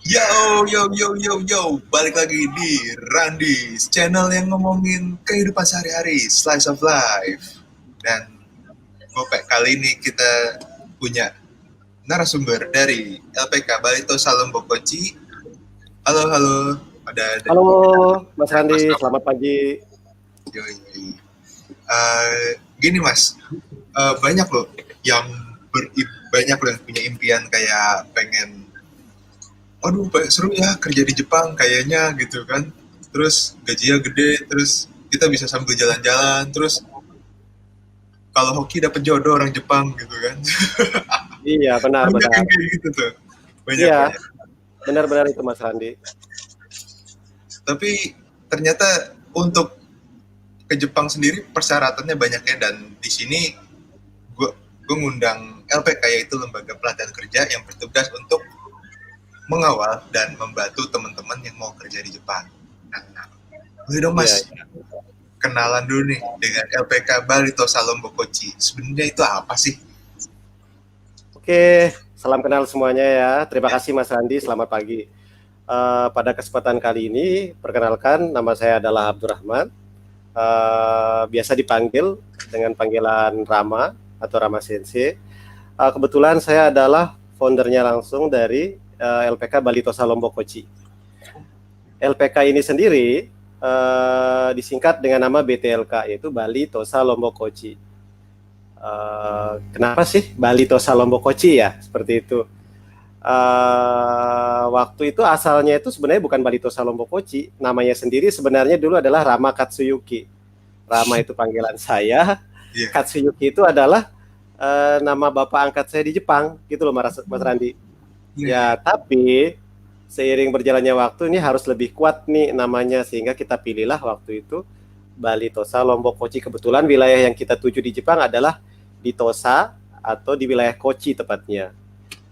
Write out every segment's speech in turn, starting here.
Yo, yo, yo, yo, yo, balik lagi di Randy's channel yang ngomongin kehidupan sehari-hari, slice of life. Dan Gopek kali ini kita punya narasumber dari LPK Balito Salem Bokoci. Halo, halo, ada Halo Mas Randi, Mas Gopek. selamat pagi. Yoi. Gini Mas, banyak loh yang banyak loh yang punya impian kayak pengen aduh seru ya kerja di Jepang kayaknya gitu kan, terus gajinya gede, terus kita bisa sambil jalan-jalan, terus kalau hoki dapet jodoh orang Jepang gitu kan. Iya, Banyak benar-benar. yang kayak gitu tuh, banyak Iya, banyak. benar-benar itu Mas Randi. Tapi ternyata untuk ke Jepang sendiri persyaratannya banyaknya, dan di sini gue ngundang LPK, yaitu lembaga pelatihan kerja yang bertugas untuk mengawal dan membantu teman-teman yang mau kerja di Jepang. Nah, boleh dong Iya, Mas iya. kenalan dulu nih dengan LPK Barito Salombo Koci. Sebenarnya itu apa sih? Oke, salam kenal semuanya ya. Terima Ya. kasih Mas Randi, selamat pagi. Pada kesempatan kali ini, perkenalkan nama saya adalah Abdurrahman. Biasa dipanggil dengan panggilan Rama atau Rama Sensei. Kebetulan saya adalah foundernya langsung dari LPK Balito Salombo Koci. LPK ini sendiri disingkat dengan nama BTLK, yaitu Bali Tosa Lombok Koci. Kenapa sih Bali Tosa Lombok Koci ya? Seperti itu. Waktu itu asalnya itu sebenarnya bukan Bali Tosa Lombok Koci. Namanya sendiri sebenarnya dulu adalah Rama Katsuyuki. Rama itu panggilan saya. Iya. Katsuyuki itu adalah nama bapak angkat saya di Jepang, gitu loh Mas Randi. Iya, iya. Ya, tapi seiring berjalannya waktu ini harus lebih kuat nih namanya, sehingga kita pilihlah waktu itu Bali Tosa Lombok Kochi. Kebetulan wilayah yang kita tuju di Jepang adalah di Tosa atau di wilayah Kochi tepatnya.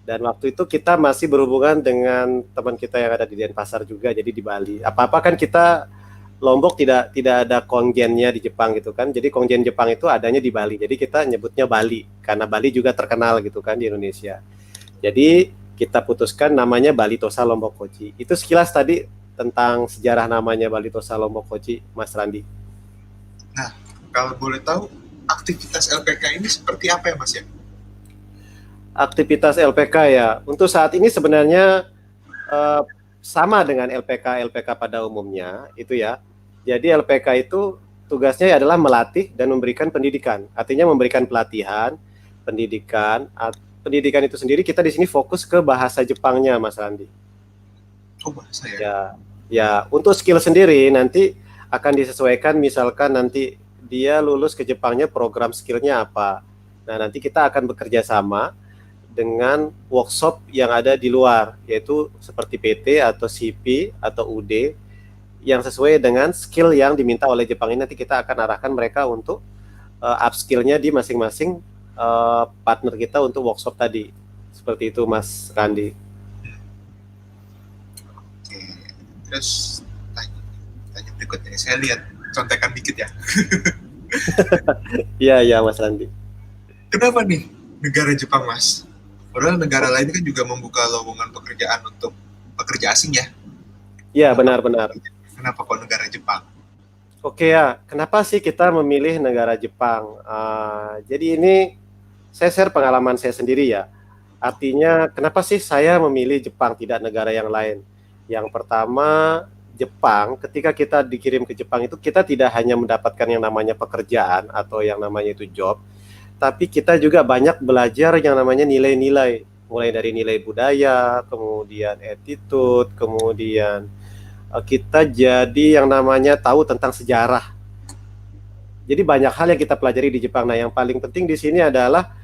Dan waktu itu kita masih berhubungan dengan teman kita yang ada di Denpasar juga, jadi di Bali. Apa-apa kan kita Lombok tidak ada kongennya di Jepang gitu kan. Jadi kongen Jepang itu adanya di Bali. Jadi kita nyebutnya Bali karena Bali juga terkenal gitu kan di Indonesia. Jadi kita putuskan namanya Bali Tosa Lombok Koci. Itu sekilas tadi tentang sejarah namanya Bali Tosa Lombok Koci, Mas Randi. Nah, kalau boleh tahu aktivitas LPK ini seperti apa ya Mas ya? Aktivitas LPK ya, untuk saat ini sebenarnya eh, sama dengan LPK pada umumnya itu ya. Jadi LPK itu tugasnya adalah melatih dan memberikan pendidikan. Artinya memberikan pelatihan, pendidikan. Pendidikan itu sendiri kita di sini fokus ke bahasa Jepangnya, Mas Randi. Oh, bahasa ya. Ya, ya untuk skill sendiri nanti akan disesuaikan, misalkan nanti dia lulus ke Jepangnya program skillnya apa. Nah, nanti kita akan bekerja sama dengan workshop yang ada di luar, yaitu seperti PT atau CP atau UD yang sesuai dengan skill yang diminta oleh Jepang ini. Nanti kita akan arahkan mereka untuk upskillnya di masing-masing partner kita untuk workshop tadi. Seperti itu, Mas Randi. Oke. Terus tanya, tanya berikutnya. Saya lihat contekan dikit ya. Iya, iya, Mas Randi. Kenapa nih negara Jepang Mas? Padahal negara lain kan juga membuka lowongan pekerjaan untuk pekerja asing ya. Iya, Kenapa, benar-benar. kenapa kok negara Jepang? Oke ya, kenapa sih kita memilih negara Jepang? Jadi ini saya share pengalaman saya sendiri ya. Artinya kenapa sih saya memilih Jepang tidak negara yang lain? Yang pertama, Jepang, ketika kita dikirim ke Jepang itu kita tidak hanya mendapatkan yang namanya pekerjaan atau yang namanya itu job, tapi kita juga banyak belajar yang namanya nilai-nilai, mulai dari nilai budaya, kemudian attitude, kemudian kita jadi yang namanya tahu tentang sejarah. Jadi banyak hal yang kita pelajari di Jepang. Nah, yang paling penting di sini adalah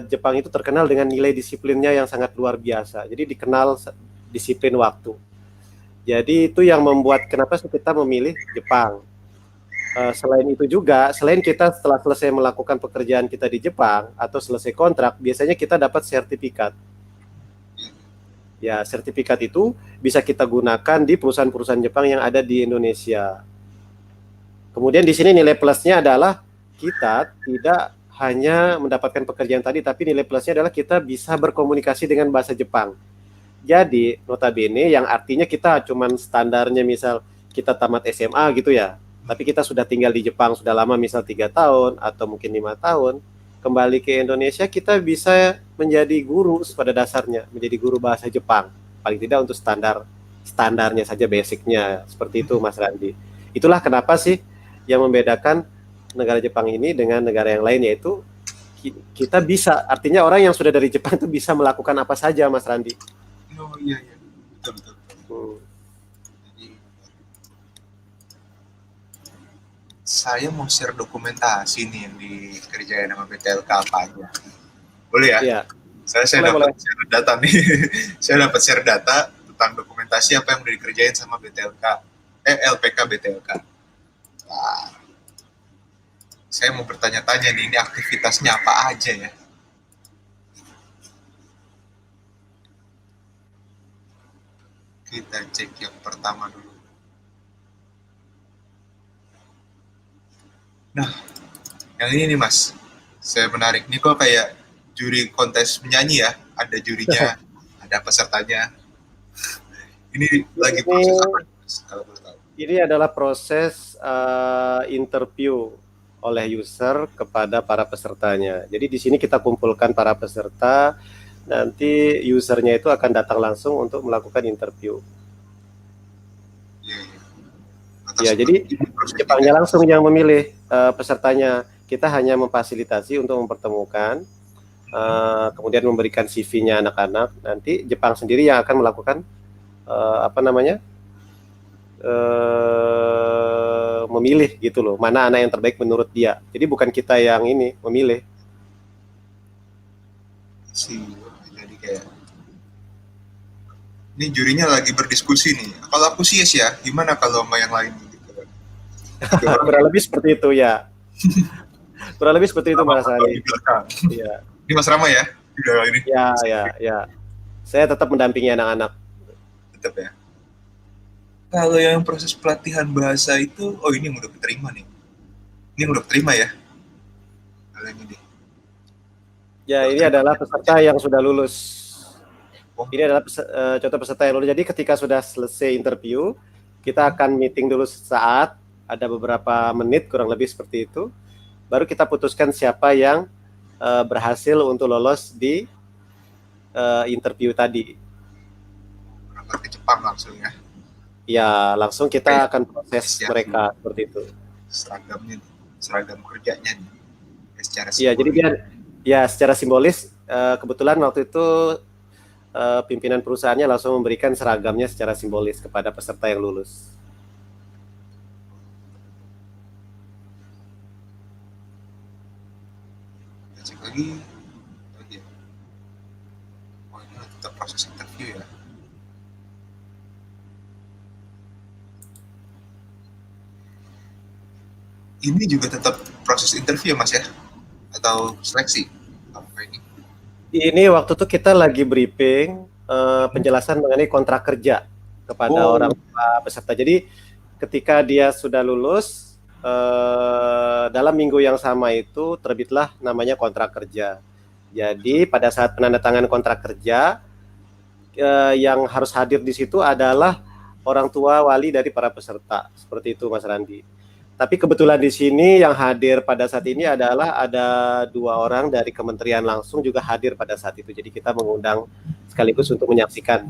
Jepang itu terkenal dengan nilai disiplinnya yang sangat luar biasa. Jadi dikenal disiplin waktu. Jadi itu yang membuat kenapa kita memilih Jepang. Selain itu juga, selain kita setelah selesai melakukan pekerjaan kita di Jepang atau selesai kontrak, biasanya kita dapat sertifikat. Ya, sertifikat itu bisa kita gunakan di perusahaan-perusahaan Jepang yang ada di Indonesia. Kemudian di sini nilai plusnya adalah kita tidak hanya mendapatkan pekerjaan tadi, tapi nilai plusnya adalah kita bisa berkomunikasi dengan bahasa Jepang. Jadi notabene yang artinya kita cuman standarnya misal kita tamat SMA gitu ya, tapi kita sudah tinggal di Jepang sudah lama misal 3 tahun atau mungkin 5 tahun, kembali ke Indonesia kita bisa menjadi guru pada dasarnya, menjadi guru bahasa Jepang, paling tidak untuk standarnya saja basicnya seperti itu Mas Randi. Itulah kenapa sih yang membedakan negara Jepang ini dengan negara yang lain, yaitu kita bisa, artinya orang yang sudah dari Jepang itu bisa melakukan apa saja Mas Randi. Oh iya iya, betul betul. Jadi saya mau share dokumentasi nih yang dikerjain sama BTLK apa aja. Boleh ya? Iya. Saya dapat share data nih. Saya dapat share data tentang dokumentasi apa yang udah dikerjain sama BTLK, LPK BTLK. Nah, saya mau bertanya-tanya nih, ini aktivitasnya apa aja ya? Kita cek yang pertama dulu. Nah, yang ini nih Mas, saya menarik nih kok kayak juri kontes menyanyi ya, ada jurinya, ada pesertanya. Ini lagi proses apa Mas, kalau boleh tahu? Ini adalah proses interview oleh user kepada para pesertanya. Jadi di sini kita kumpulkan para peserta, nanti usernya itu akan datang langsung untuk melakukan interview. Ya, jadi Jepangnya langsung yang memilih pesertanya. Kita hanya memfasilitasi untuk mempertemukan, kemudian memberikan CV-nya anak-anak. Nanti Jepang sendiri yang akan melakukan memilih gitu loh, mana anak yang terbaik menurut dia. Jadi bukan kita yang ini memilih. Jadi kayak ini jurinya lagi berdiskusi nih. Kalau aku sih yes ya, gimana kalau sama yang lain gitu kan? Kurang lebih seperti itu ya. Kurang lebih seperti itu Mas Ali. Iya. Ini Mas Rama ya? Ini. Ya. Saya tetap mendampingi anak-anak. Tetap ya. Kalau yang proses pelatihan bahasa itu, oh ini yang udah keterima nih. Ini yang udah keterima ya? Kalau ini deh. Ya, ini adalah peserta yang sudah lulus. Ini adalah contoh peserta yang lulus. Jadi ketika sudah selesai interview, kita akan meeting dulu sesaat, ada beberapa menit kurang lebih seperti itu. Baru kita putuskan siapa yang berhasil untuk lolos di interview tadi. Berangkat ke Jepang langsung ya? Ya, langsung kita akan proses mereka seperti itu. Seragam kerjanya nih. Secara simbolis. Iya, jadi secara simbolis kebetulan waktu itu pimpinan perusahaannya langsung memberikan seragamnya secara simbolis kepada peserta yang lulus. Cek lagi. Oh, ini tetap proses interview ya. Ini juga tetap proses interview Mas ya? Atau seleksi? Apa ini? Ini waktu itu kita lagi briefing penjelasan mengenai kontrak kerja kepada orang tua peserta. Jadi ketika dia sudah lulus, dalam minggu yang sama itu terbitlah namanya kontrak kerja. Jadi pada saat penandatangan kontrak kerja, yang harus hadir di situ adalah orang tua wali dari para peserta. Seperti itu Mas Randi. Tapi kebetulan di sini yang hadir pada saat ini adalah ada 2 orang dari kementerian langsung juga hadir pada saat itu. Jadi kita mengundang sekaligus untuk menyaksikan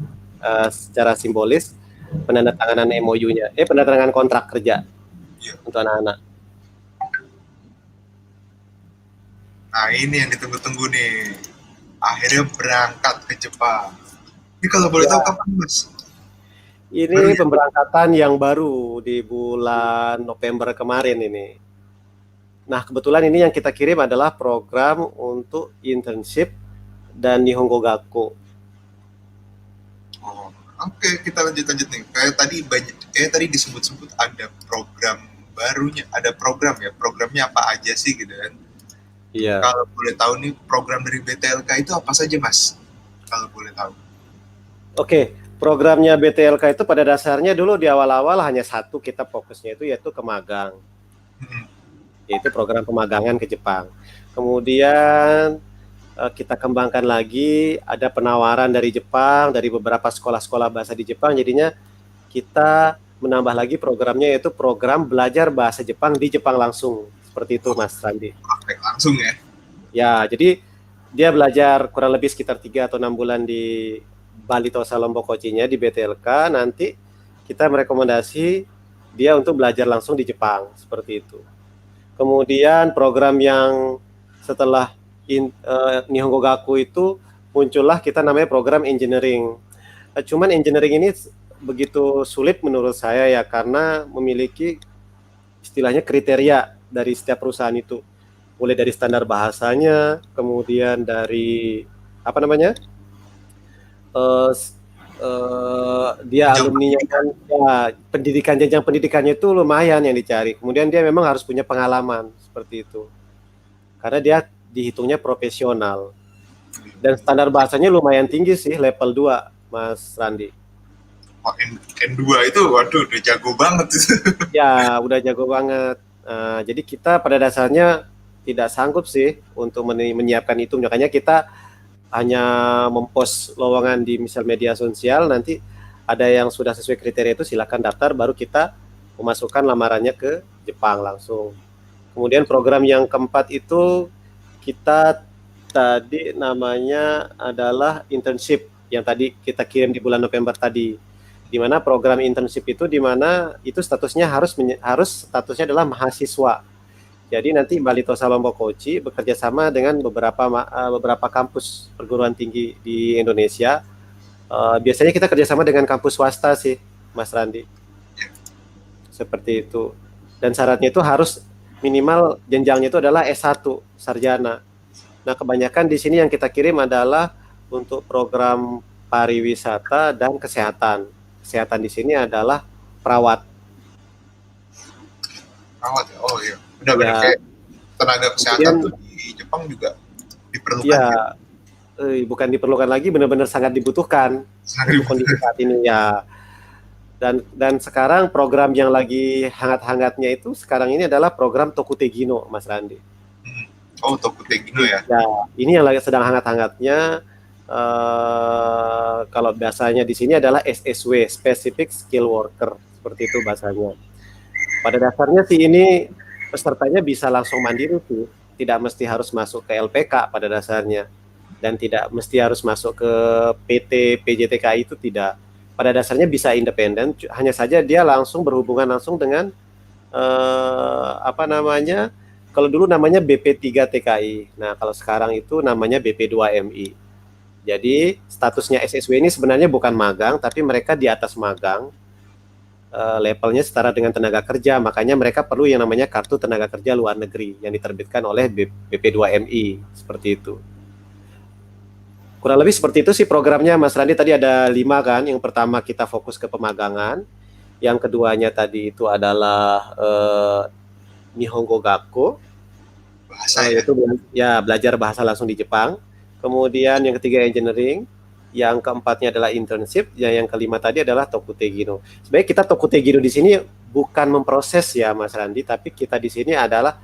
secara simbolis penandatanganan MOU-nya, penandatanganan kontrak kerja untuk anak-anak. Nah ini yang ditunggu-tunggu nih. Akhirnya berangkat ke Jepang. Ini kalau boleh tahu kapan Mas? Ini pemberangkatan yang baru di bulan November kemarin ini. Nah, kebetulan ini yang kita kirim adalah program untuk internship dan Nihongo Gakko. Oh, oke, kita lanjut nih. Kayak tadi disebut-sebut ada program barunya, ada program ya. Programnya apa aja sih gitu kan? Iya. Kalau boleh tahu nih program dari BTLK itu apa saja Mas? Kalau boleh tahu. Oke. Programnya BTLK itu pada dasarnya dulu di awal-awal hanya satu kita fokusnya itu yaitu ke magang. Yaitu program pemagangan ke Jepang. Kemudian kita kembangkan lagi, ada penawaran dari Jepang, dari beberapa sekolah-sekolah bahasa di Jepang, jadinya kita menambah lagi programnya, yaitu program belajar bahasa Jepang di Jepang langsung, seperti itu Mas Randi. Praktek langsung ya. Ya, jadi dia belajar kurang lebih sekitar 3 atau 6 bulan di Balitosa Lombok Kochinya di BTLK, nanti kita merekomendasi dia untuk belajar langsung di Jepang, seperti itu. Kemudian program yang setelah Nihongo Gaku itu muncullah kita namanya program engineering. Cuman engineering ini begitu sulit menurut saya ya, karena memiliki istilahnya kriteria dari setiap perusahaan itu. Mulai dari standar bahasanya, kemudian dari apa namanya, dia alumninya kan, ya, pendidikan, jenjang pendidikannya itu lumayan yang dicari. Kemudian dia memang harus punya pengalaman seperti itu, karena dia dihitungnya profesional. Dan standar bahasanya lumayan tinggi sih, level 2 Mas Randi. Oh, N2 itu waduh udah jago banget. Ya udah jago banget. Jadi kita pada dasarnya tidak sanggup sih untuk menyiapkan itu, makanya kita hanya mempost lowongan di misal media sosial, nanti ada yang sudah sesuai kriteria itu silakan daftar, baru kita memasukkan lamarannya ke Jepang langsung. Kemudian program yang keempat itu kita tadi namanya adalah internship, yang tadi kita kirim di bulan November tadi, di mana program internship itu di mana itu statusnya harus statusnya adalah mahasiswa. Jadi nanti Balitosa Lombok Kochi bekerja sama dengan beberapa kampus perguruan tinggi di Indonesia. Biasanya kita kerjasama dengan kampus swasta sih, Mas Randi. Seperti itu. Dan syaratnya itu harus minimal jenjangnya itu adalah S1 sarjana. Nah, kebanyakan di sini yang kita kirim adalah untuk program pariwisata dan kesehatan. Kesehatan di sini adalah perawat. Perawat ya? Oh iya. Benar-benar kayak tenaga kesehatan tuh di Jepang juga diperlukan. Ya, bukan diperlukan lagi, benar-benar sangat dibutuhkan untuk kondisi saat ini ya. Dan sekarang program yang lagi hangat-hangatnya itu sekarang ini adalah program Tokutegino, Mas Randi. Oh, Tokutegino ya? Ya, ini yang lagi sedang hangat-hangatnya. Kalau bahasanya di sini adalah SSW, Specific Skill Worker, seperti itu bahasanya. Pada dasarnya sih ini pesertanya bisa langsung mandiri sih, tidak mesti harus masuk ke LPK pada dasarnya, dan tidak mesti harus masuk ke PT PJTKI, itu tidak. Pada dasarnya bisa independen, hanya saja dia langsung berhubungan langsung dengan apa namanya, kalau dulu namanya BP3 TKI, nah kalau sekarang itu namanya BP2 MI. Jadi statusnya SSW ini sebenarnya bukan magang, tapi mereka di atas magang, levelnya setara dengan tenaga kerja, makanya mereka perlu yang namanya kartu tenaga kerja luar negeri yang diterbitkan oleh BP2MI, seperti itu. Kurang lebih seperti itu sih programnya, Mas Randi. Tadi ada 5 kan, yang pertama kita fokus ke pemagangan, yang keduanya tadi itu adalah Nihongo Gaku, bahasa yaitu ya belajar bahasa langsung di Jepang. Kemudian yang ketiga engineering, yang keempatnya adalah internship, yang kelima tadi adalah Tokutegino. Sebenarnya kita Tokutegino di sini bukan memproses ya Mas Randi, tapi kita di sini adalah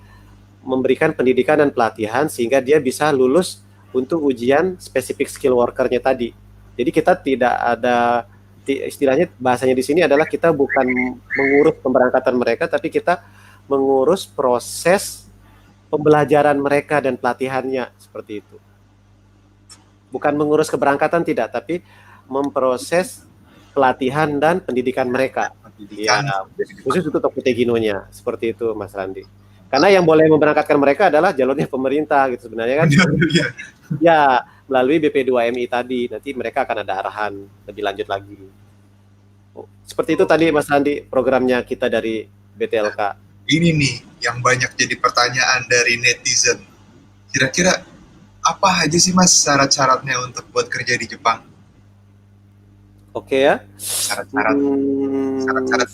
memberikan pendidikan dan pelatihan sehingga dia bisa lulus untuk ujian specific skill worker-nya tadi. Jadi kita tidak ada, istilahnya bahasanya di sini adalah kita bukan mengurus pemberangkatan mereka, tapi kita mengurus proses pembelajaran mereka dan pelatihannya, seperti itu. Bukan mengurus keberangkatan tidak, tapi memproses pelatihan dan pendidikan mereka. Ya, khusus untuk Tokutegino-nya, seperti itu Mas Randi. Karena yang boleh memberangkatkan mereka adalah jalurnya pemerintah gitu sebenarnya kan. Ya, melalui BP2MI tadi, nanti mereka akan ada arahan lebih lanjut lagi. Seperti itu tadi Mas Randi programnya kita dari BTLK. Ini nih yang banyak jadi pertanyaan dari netizen. Kira-kira apa aja sih Mas syarat-syaratnya untuk buat kerja di Jepang? Oke ya. Syarat-syarat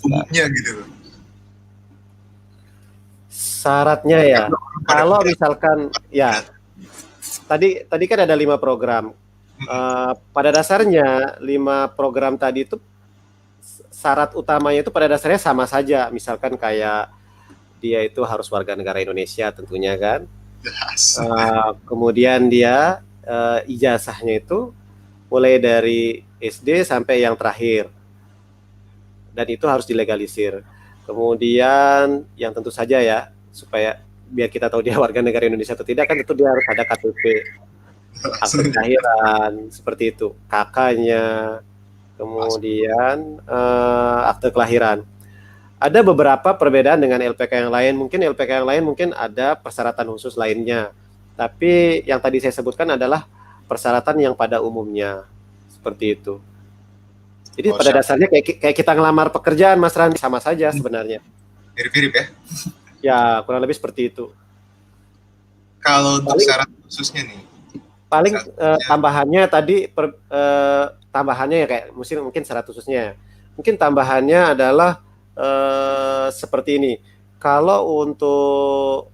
umumnya gitu. Syaratnya ya. Kalau misalkan ya tadi kan ada 5 program. Pada dasarnya 5 program tadi itu syarat utamanya itu pada dasarnya sama saja. Misalkan kayak dia itu harus warga negara Indonesia tentunya kan. Jelas. Kemudian dia ijazahnya itu mulai dari SD sampai yang terakhir, dan itu harus dilegalisir. Kemudian yang tentu saja ya, supaya biar kita tahu dia warga negara Indonesia atau tidak, kan tentu dia harus ada KTP, akte kelahiran, seperti itu, kakaknya, kemudian akte kelahiran. Ada beberapa perbedaan dengan LPK yang lain. Mungkin LPK yang lain mungkin ada persyaratan khusus lainnya. Tapi yang tadi saya sebutkan adalah persyaratan yang pada umumnya. Seperti itu. Jadi pada dasarnya kayak kita ngelamar pekerjaan, Mas Randi, sama saja sebenarnya. Mirip-mirip ya? Ya, kurang lebih seperti itu. Kalau untuk syarat khususnya nih? Paling tambahannya tadi, tambahannya ya kayak mungkin syarat khususnya. Mungkin tambahannya adalah seperti ini. Kalau untuk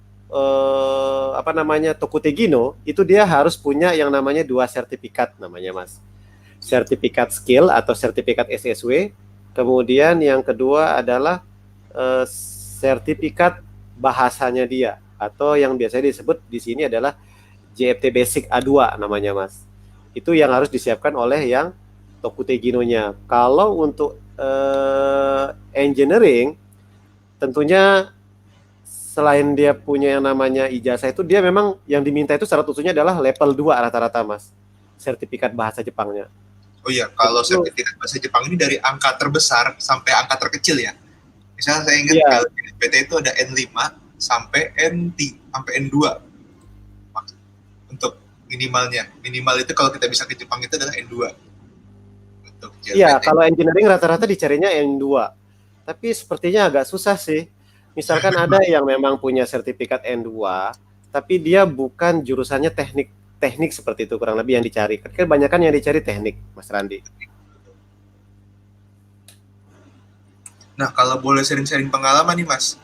Tokutegino itu dia harus punya yang namanya 2 sertifikat namanya, Mas. Sertifikat skill atau sertifikat SSW. Kemudian yang kedua adalah sertifikat bahasanya dia, atau yang biasanya disebut di sini adalah JFT Basic A2 namanya, Mas. Itu yang harus disiapkan oleh yang Tokutegino-nya. Kalau untuk engineering, tentunya selain dia punya yang namanya ijazah itu, dia memang yang diminta itu syarat khususnya adalah level 2 rata-rata, Mas. Sertifikat bahasa Jepangnya. Oh iya, kalau sertifikat bahasa Jepang ini dari angka terbesar sampai angka terkecil ya. Misalnya saya ingat kalau di PT itu ada N5 sampai sampai N2. Untuk minimalnya. Minimal itu kalau kita bisa ke Jepang itu adalah N2. Iya, kalau engineering rata-rata dicarinya N2. Tapi sepertinya agak susah sih. Misalkan ada yang memang punya sertifikat N2, tapi dia bukan jurusannya teknik seperti itu, kurang lebih yang dicari. Kebanyakan yang dicari teknik, Mas Randi. Nah, kalau boleh sharing-sharing pengalaman nih, Mas.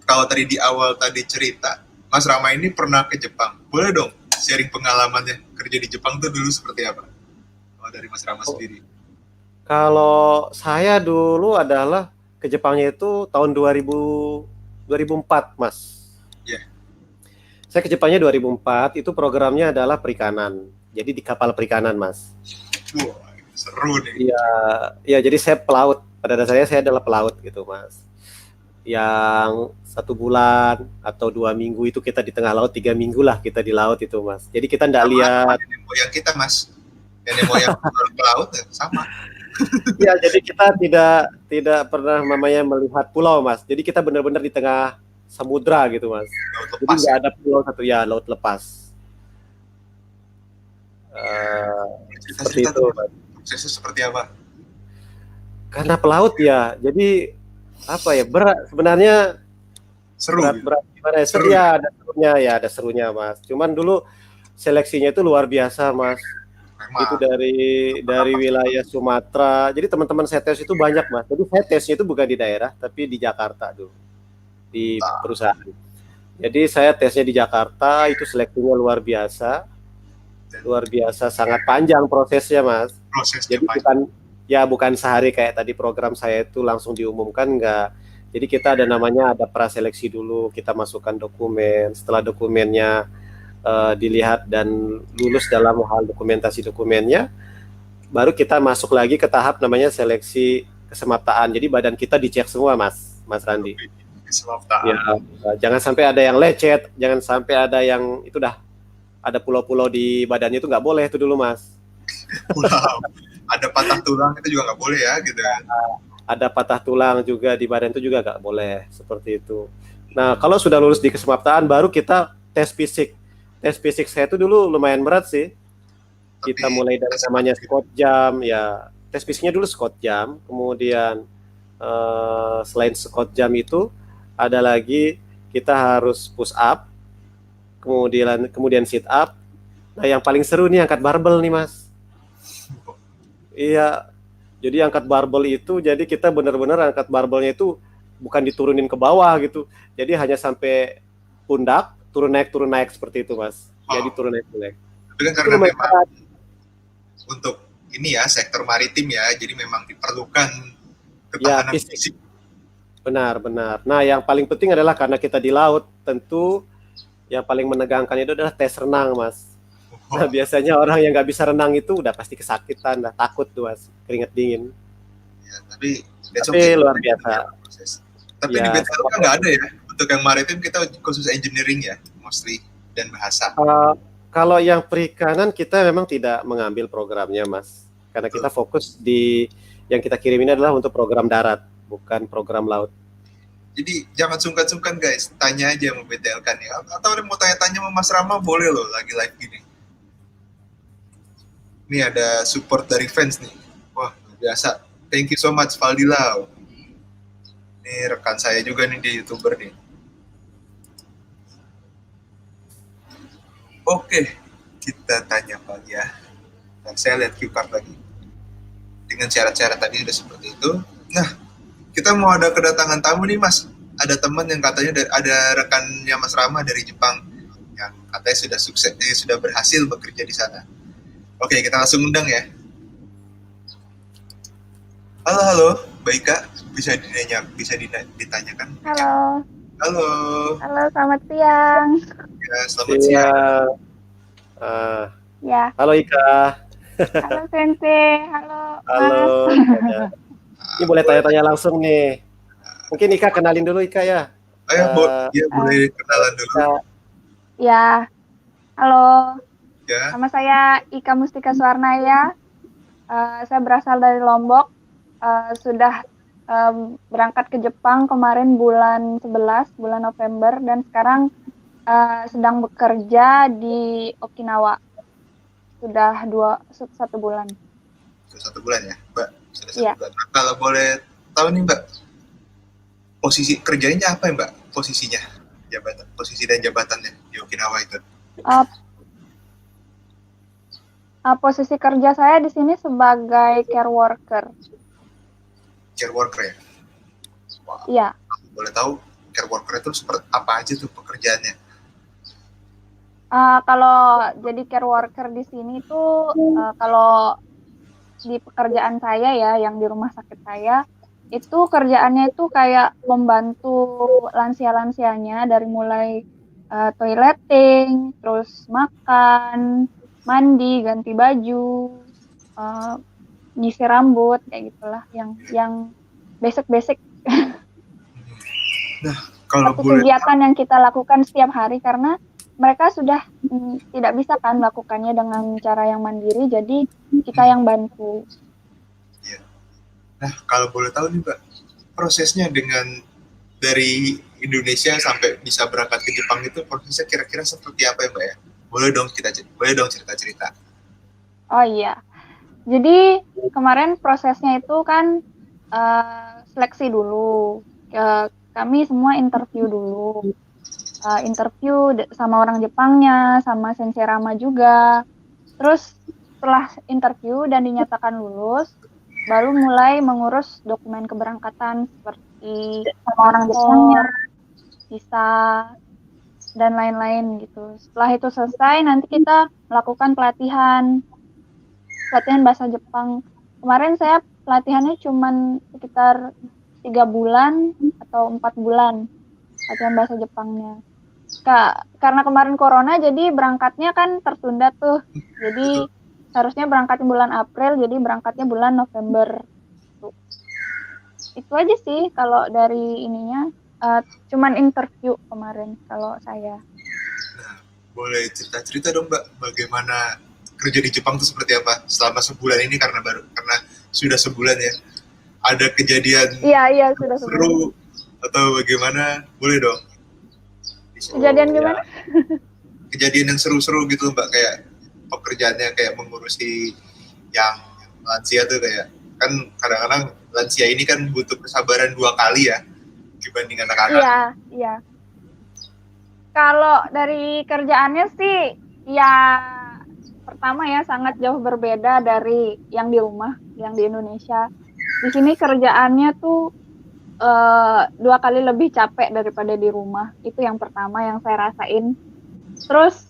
Kalau tadi di awal tadi cerita, Mas Rama ini pernah ke Jepang. Boleh dong sharing pengalamannya kerja di Jepang tuh dulu seperti apa? Kalau dari Mas Rama sendiri. Kalau saya dulu adalah ke Jepangnya itu tahun 2004, Mas. Yeah. Saya ke Jepangnya 2004, itu programnya adalah perikanan. Jadi di kapal perikanan, Mas. Wah, seru nih. Iya, jadi saya pelaut. Pada dasarnya saya adalah pelaut gitu, Mas. Yang 1 bulan atau 2 minggu itu kita di tengah laut, 3 minggu lah kita di laut itu, Mas. Jadi kita nggak lihat. Nenek moyang kita, Mas. Nenek moyang pelaut ya, sama. Ya, jadi kita tidak pernah namanya melihat pulau, Mas. Jadi kita benar-benar di tengah samudra gitu, Mas. Jadi nggak ada pulau satu, ya, laut lepas. Seperti itu. Prosesnya seperti apa? Karena pelaut ya, jadi apa ya, berat sebenarnya. Seru. Berat gimana ya? Seru ya, ada serunya, Mas. Cuman dulu seleksinya itu luar biasa, Mas. Itu dari wilayah Sumatera. Jadi teman-teman saya tes itu banyak, Mas. Jadi saya tesnya itu bukan di daerah, tapi di Jakarta dulu, di perusahaan. Jadi saya tesnya di Jakarta, itu seleksinya luar biasa, sangat panjang prosesnya, Mas. Jadi bukan sehari kayak tadi program saya itu langsung diumumkan, enggak. Jadi kita ada namanya ada praseleksi dulu, kita masukkan dokumen. Setelah dokumennya dilihat dan lulus dalam hal dokumentasi dokumennya, baru kita masuk lagi ke tahap namanya seleksi kesemaptaan. Jadi badan kita dicek semua, Mas Randi. Ya, jangan sampai ada yang lecet, jangan sampai ada yang itu dah ada pulau-pulau di badannya, itu nggak boleh itu dulu, Mas. Pulau, ada patah tulang itu juga nggak boleh ya, gitu kan? Ada patah tulang juga di badan itu juga nggak boleh, seperti itu. Nah, kalau sudah lulus di kesemaptaan, baru kita tes fisik. Tes fisik saya itu dulu lumayan berat sih. Kita mulai dari namanya squat jam, ya. Tes fisiknya dulu squat jam, kemudian selain squat jam itu ada lagi kita harus push up, kemudian sit up. Nah, yang paling seru nih angkat barbel nih, Mas. Iya. Jadi angkat barbel itu, jadi kita benar-benar angkat barbelnya itu bukan diturunin ke bawah gitu. Jadi hanya sampai pundak, turun naik seperti itu, Mas. Jadi turun naik. Tapi kan karena memang untuk ini ya sektor maritim ya, jadi memang diperlukan ketahanan fisik. Benar. Nah, yang paling penting adalah karena kita di laut, tentu yang paling menegangkan itu adalah tes renang, Mas. Nah, Oh, biasanya orang yang nggak bisa renang itu udah pasti kesakitan, dah takut tuh, Mas, keringat dingin. ya, tapi that's Tapi okay. luar Itu biar biasa. proses. Tapi di Ya, BTLK semua. nggak ada ya. Untuk yang maritim kita khusus engineering ya, mostly dan bahasa. Uh, Kalau yang perikanan kita memang tidak mengambil programnya, Mas. Karena Betul. kita fokus di yang kita kirim ini adalah untuk program darat, bukan program laut. Jadi jangan sungkan-sungkan guys, tanya aja sama BTLK nih. Atau ada mau tanya-tanya sama Mas Rama boleh loh lagi live gini. Ini ada support dari fans nih. Wah, biasa. Thank you so much Faldila. Ini rekan saya juga nih di YouTuber nih. Oke, kita tanya Pak ya. Dan saya lihat cue card lagi. Dengan syarat-syarat tadi udah seperti itu. Nah, kita mau ada kedatangan tamu nih Mas. Ada teman yang katanya ada rekannya Mas Rama dari Jepang yang katanya sudah sukses, sudah berhasil bekerja di sana. Oke, kita langsung undang ya. Halo, halo, baik Kak. Bisa ditanyakan? Halo, Halo, halo, selamat siang. ya selamat Iya. siang. Ya, Halo Ika. halo Sensei, halo Halo. Mas. Ini boleh tanya-tanya langsung nih. Mungkin Ika kenalin dulu Ika ya. Ayo, Eh, ya boleh kenalan dulu Ika, Ya, halo, ya. nama saya Ika Mustika Suwarnaya. Saya berasal dari Lombok. Sudah berangkat ke Jepang kemarin bulan 11, bulan November, dan sekarang sedang bekerja di Okinawa. Sudah 1 bulan. Sudah 1 bulan ya, Mbak. Sudah satu Iya. bulan. Nah, kalau boleh tahu nih Mbak, posisi kerjanya apa ya Mbak? Posisinya, jabatan, posisi dan jabatannya di Okinawa itu. Uh, Posisi kerja saya di sini sebagai care worker. Care worker ya. Wah, Iya. boleh tahu care worker itu seperti apa aja tuh pekerjaannya? Kalau jadi care worker di sini tuh, kalau di pekerjaan saya ya, yang di rumah sakit saya, itu kerjaannya itu kayak membantu lansia-lansianya dari mulai toileting, terus makan, mandi, ganti baju, nyisir rambut, kayak gitulah, yang basic-basic. Nah, kalau Seperti boleh kegiatan yang kita lakukan setiap hari, karena mereka sudah tidak bisa kan melakukannya dengan cara yang mandiri, jadi kita yang bantu. ya. Nah, kalau boleh tahu nih Mbak, prosesnya dengan dari Indonesia sampai bisa berangkat ke Jepang itu prosesnya kira-kira seperti apa ya Mbak ya? Boleh dong cerita-cerita. Oh iya, jadi kemarin prosesnya itu kan seleksi dulu. Kami semua interview dulu. Interview sama orang Jepangnya, sama Sensei Rama juga. Terus setelah interview dan dinyatakan lulus, baru mulai mengurus dokumen keberangkatan seperti sama orang Jepangnya, visa, dan lain-lain gitu. Setelah itu selesai, nanti kita melakukan pelatihan bahasa Jepang. Kemarin saya pelatihannya cuma sekitar 3 bulan atau 4 bulan latihan bahasa Jepangnya. Karena kemarin corona, jadi berangkatnya kan tertunda tuh. Jadi harusnya berangkatnya bulan April, jadi berangkatnya bulan November. Itu aja sih kalau dari ininya. Cuman interview kemarin kalau saya. Nah, boleh cerita-cerita dong Mbak, bagaimana kerja di Jepang itu seperti apa selama sebulan ini karena sudah sebulan ya. Ada kejadian Iya sudah seru atau bagaimana? Boleh dong. Kejadian gimana? Kejadian yang seru-seru gitu Mbak, kayak pekerjaannya kayak mengurusi yang lansia tuh, kayak kan kadang-kadang lansia ini kan butuh kesabaran 2 kali ya dibanding anak-anak. Iya. Kalau dari kerjaannya sih ya pertama ya sangat jauh berbeda dari yang di rumah, yang di Indonesia. Di sini kerjaannya tuh 2 kali lebih capek daripada di rumah. Itu yang pertama yang saya rasain. Terus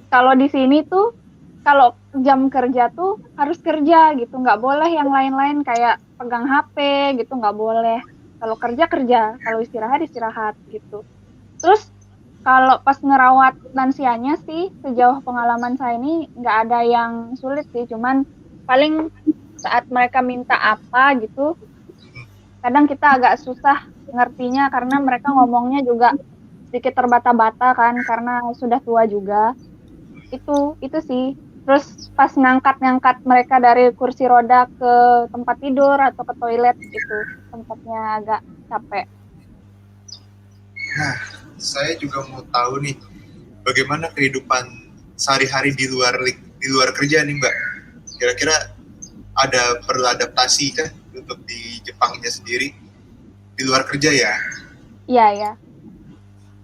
kalau di sini tuh kalau jam kerja tuh harus kerja gitu, nggak boleh yang lain-lain kayak pegang HP gitu, nggak boleh. Kalau kerja, kalau istirahat gitu. Terus Kalau pas ngerawat lansianya sih, sejauh pengalaman saya ini nggak ada yang sulit sih, cuman paling saat mereka minta apa gitu, kadang kita agak susah ngertinya karena mereka ngomongnya juga sedikit terbata-bata kan, karena sudah tua juga. Itu sih. Terus pas ngangkat-ngangkat mereka dari kursi roda ke tempat tidur atau ke toilet itu, tempatnya agak capek. Nah, saya juga mau tahu nih, bagaimana kehidupan sehari-hari di luar kerja nih Mbak? Kira-kira ada perlu adaptasi kan untuk di Jepangnya sendiri di luar kerja ya? Iya ya.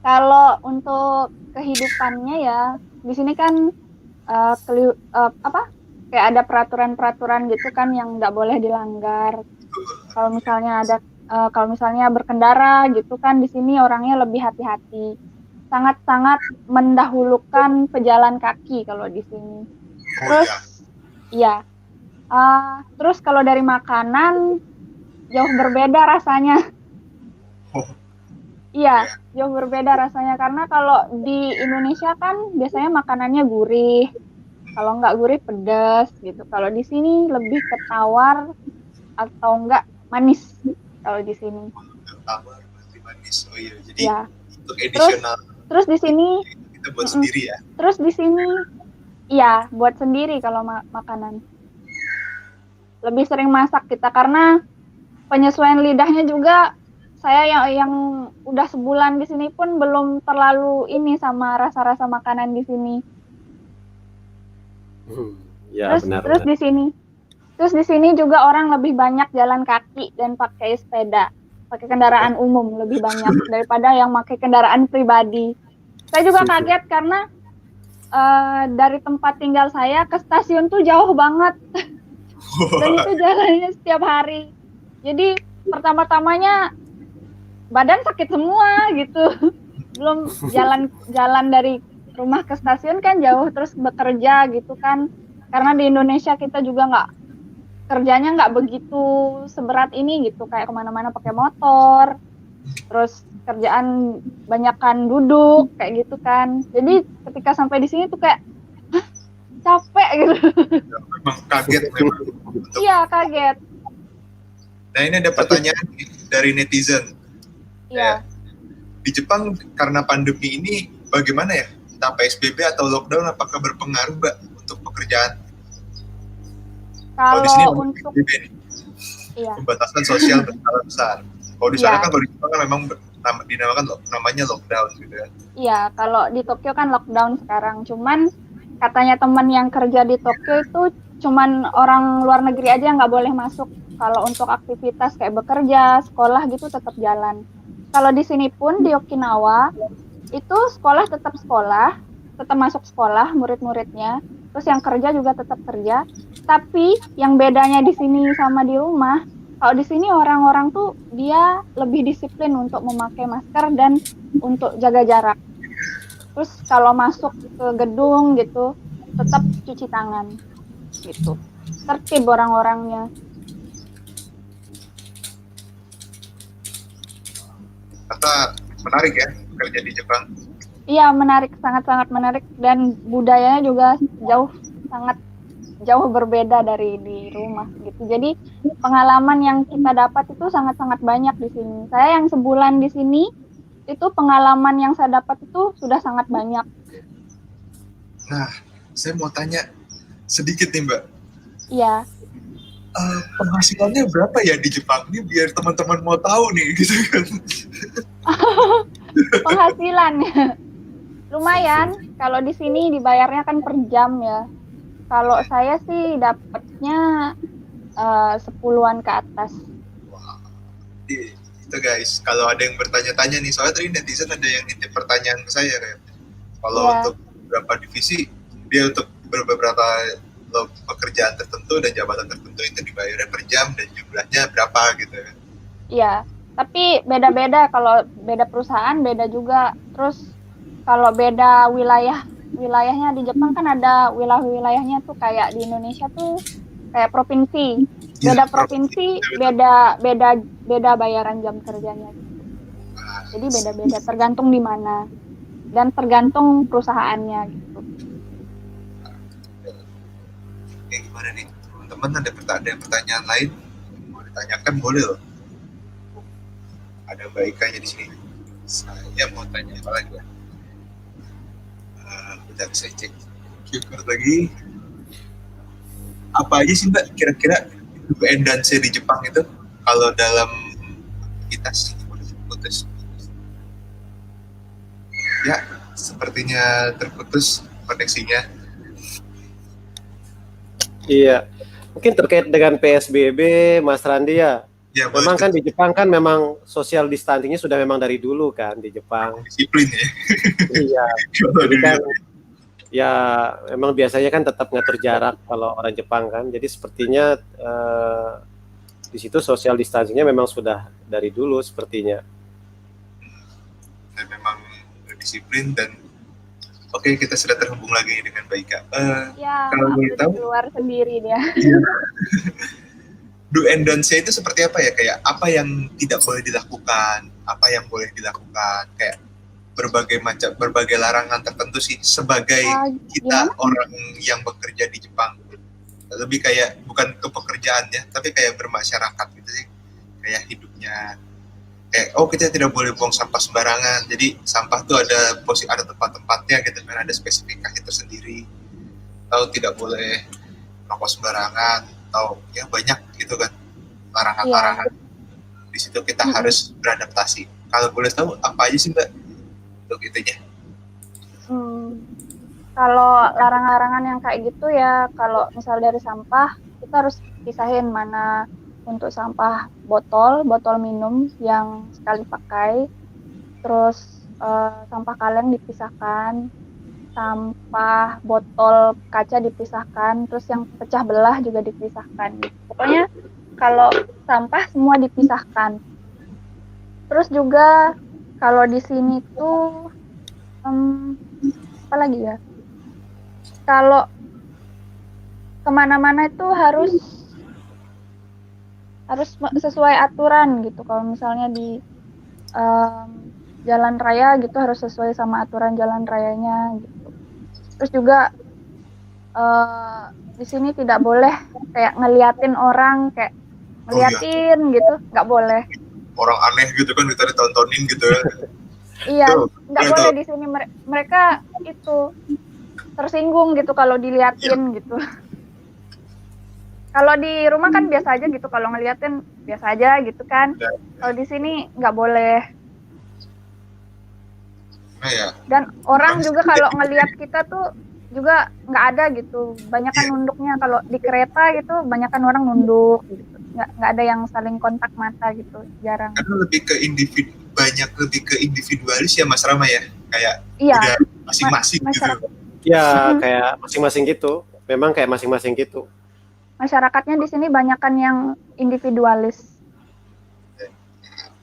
Kalau untuk kehidupannya ya, di sini kan kayak ada peraturan-peraturan gitu kan yang nggak boleh dilanggar. Kalau misalnya kalau misalnya berkendara gitu kan di sini orangnya lebih hati-hati. Sangat-sangat mendahulukan pejalan kaki kalau di sini. Oh Terus ya, iya. Terus kalau dari makanan jauh berbeda rasanya. oh Iya, ya, jauh berbeda rasanya karena kalau di Indonesia kan biasanya makanannya gurih. Kalau nggak gurih pedas gitu. Kalau di sini lebih ke tawar atau enggak manis kalau di sini. tawar berarti manis. Oh iya, jadi Ya. untuk Terus additional terus di sini kita buat mm-mm. sendiri ya. Terus di sini iya, buat sendiri kalau makanan. Lebih sering masak kita karena penyesuaian lidahnya juga saya yang udah sebulan di sini pun belum terlalu ini sama rasa-rasa makanan di sini. Ya, Terus benar, terus benar. di sini Terus di sini juga orang lebih banyak jalan kaki dan pakai sepeda, pakai kendaraan umum lebih banyak daripada yang pakai kendaraan pribadi. Saya juga kaget karena dari tempat tinggal saya ke stasiun tuh jauh banget dan itu jalannya setiap hari. Jadi pertama-tamanya badan sakit semua gitu. Belum jalan dari rumah ke stasiun kan jauh, terus bekerja gitu kan. Karena di Indonesia kita juga kerjanya nggak begitu seberat ini gitu, kayak kemana-mana pakai motor, terus kerjaan banyakan duduk kayak gitu kan. Jadi ketika sampai di sini tuh kayak capek gitu. Memang kaget memang. Untuk, Iya kaget. nah ini ada pertanyaan dari netizen. Ya, Iya. di Jepang karena pandemi ini bagaimana ya? Entah PSBB atau lockdown apakah berpengaruh Mbak untuk pekerjaan? Kalau di sini Kalau untuk PSBB nih, iya pembatasan sosial berskala besar. Kalau di sana iya kan kalau di Jepang kan memang dinamakan namanya lockdown gitu ya. iya kalau di Tokyo kan lockdown sekarang. Cuman katanya teman yang kerja di Tokyo itu cuman orang luar negeri aja yang nggak boleh masuk. Kalau untuk aktivitas kayak bekerja, sekolah gitu tetap jalan. Kalau di sini pun di Okinawa itu sekolah, tetap masuk sekolah murid-muridnya. Terus yang kerja juga tetap kerja. Tapi yang bedanya di sini sama di rumah, kalau di sini orang-orang tuh dia lebih disiplin untuk memakai masker dan untuk jaga jarak. Terus kalau masuk ke gedung gitu, tetap cuci tangan gitu. Tertib orang-orangnya. Kata menarik ya kerja di Jepang. Iya, menarik, sangat-sangat menarik dan budayanya juga sangat jauh berbeda dari di rumah gitu. Jadi pengalaman yang kita dapat itu sangat-sangat banyak di sini. Saya yang sebulan di sini itu pengalaman yang saya dapat itu sudah sangat banyak. Nah, saya mau tanya sedikit nih Mbak. Iya, Penghasilannya berapa ya di Jepang? Ini biar teman-teman mau tahu nih gitu kan. penghasilan lumayan. Kalau di sini dibayarnya kan per jam ya. Kalau saya sih dapatnya 10-an ke atas. Wah, itu guys, kalau ada yang bertanya-tanya nih, soalnya tadi netizen ada yang nitip pertanyaan ke saya kayak, kalau Iya. untuk beberapa divisi, dia untuk beberapa pekerjaan tertentu dan jabatan tertentu itu dibayarnya per jam dan jumlahnya berapa gitu kan. Iya, tapi beda-beda. Kalau beda perusahaan beda juga. Terus kalau beda wilayahnya di Jepang kan ada wilayahnya tuh kayak di Indonesia tuh kayak provinsi. Beda Ya, provinsi, beda bayaran jam kerjanya. Jadi beda-beda tergantung di mana. dan tergantung perusahaannya gitu. Gimana nih teman-teman, ada pertanyaan lain mau ditanyakan, boleh loh. Ada baiknya di sini. Saya mau tanya apa lagi ya? Bentar, saya cek QR lagi. Apa aja sih Mbak kira-kira do and dance di Jepang itu kalau dalam kita sih putus? Ya, sepertinya terputus koneksinya. Iya, mungkin terkait dengan PSBB, Mas Randi ya. Ya, Memang kan di Jepang kan memang social distancing-nya sudah memang dari dulu kan di Jepang. Disiplin ya. Iya. Jadi kan ya memang biasanya kan tetap ngatur jarak kalau orang Jepang kan. Jadi sepertinya di situ social distancing-nya memang sudah dari dulu sepertinya. Dan memang disiplin dan oke, kita sudah terhubung lagi dengan Baika. Ya, kalau boleh tahu, keluar sendiri dia. Do and dance itu seperti apa ya? Kayak apa yang tidak boleh dilakukan, apa yang boleh dilakukan, kayak berbagai larangan tertentu sih sebagai kita orang yang bekerja di Jepang. Lebih kayak bukan ke pekerjaannya, tapi kayak bermasyarakat gitu sih. Kayak hidupnya. Kayak kita tidak boleh buang sampah sembarangan. Jadi sampah tuh ada tempat-tempatnya gitu kan, ada spesifikasi tersendiri. Atau tidak boleh rokok sembarangan, atau ya banyak gitu kan larangan-larangan. Di situ kita harus beradaptasi. Kalau boleh tahu apa aja sih Mbak untuk itunya? Kalau larangan-larangan yang kayak gitu ya, kalau misal dari sampah kita harus pisahin mana untuk sampah botol minum yang sekali pakai, terus sampah kaleng dipisahkan, sampah botol kaca dipisahkan, terus yang pecah belah juga dipisahkan. Pokoknya kalau sampah semua dipisahkan. Terus juga kalau di sini tuh apa lagi ya? Kalau kemana-mana itu harus sesuai aturan gitu. Kalau misalnya di jalan raya gitu harus sesuai sama aturan jalan rayanya gitu. Terus juga di sini tidak boleh kayak ngeliatin orang, kayak ngeliatin gitu, nggak boleh. Orang aneh gitu kan kita ditontonin gitu ya. Iya, nggak boleh di sini. Mereka itu tersinggung gitu kalau diliatin gitu. Kalau di rumah kan biasa aja gitu, kalau ngeliatin biasa aja gitu kan. Kalau di sini nggak boleh. Dan orang juga kalau ngeliat kita tuh juga nggak ada gitu, banyakan nunduknya. Kalau di kereta gitu banyakan orang nunduk gitu, nggak ada yang saling kontak mata gitu, jarang. Karena lebih ke individualis ya Mas Rama ya, kayak udah masing-masing gitu. Ya kayak masing-masing gitu, memang kayak masing-masing gitu. Masyarakatnya di sini banyakan yang individualis.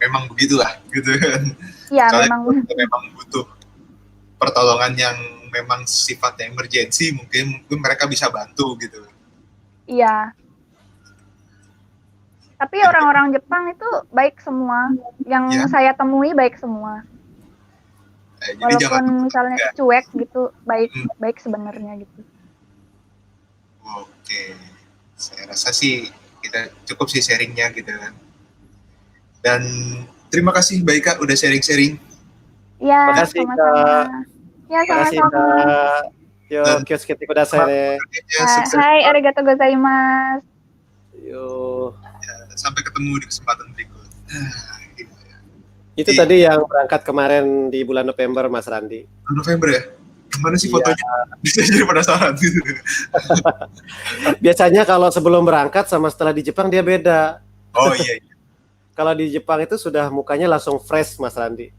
Memang begitulah gitu kan. Iya, memang butuh pertolongan yang memang sifatnya emergensi, mungkin mereka bisa bantu gitu. Iya. Tapi orang-orang Jepang itu baik semua. Yang saya temui baik semua. Walaupun misalnya cuek gitu, baik sebenarnya gitu. Oke. Saya rasa sih kita cukup sih sharingnya gitu kan. Dan terima kasih Baika udah sharing-sharing. Ya, sama-sama. Ya, sama-sama. Yo, kioskete kudasai ne. Hai, arigatou gozaimasu. Yo. Sampai ketemu di kesempatan berikut. Itu tadi yang berangkat kemarin di bulan November, Mas Randi. November ya? Gimana sih fotonya? Bisa jadi penasaran gitu. Biasanya kalau sebelum berangkat sama setelah di Jepang dia beda. Oh iya. Kalau di Jepang itu sudah mukanya langsung fresh, Mas Randi.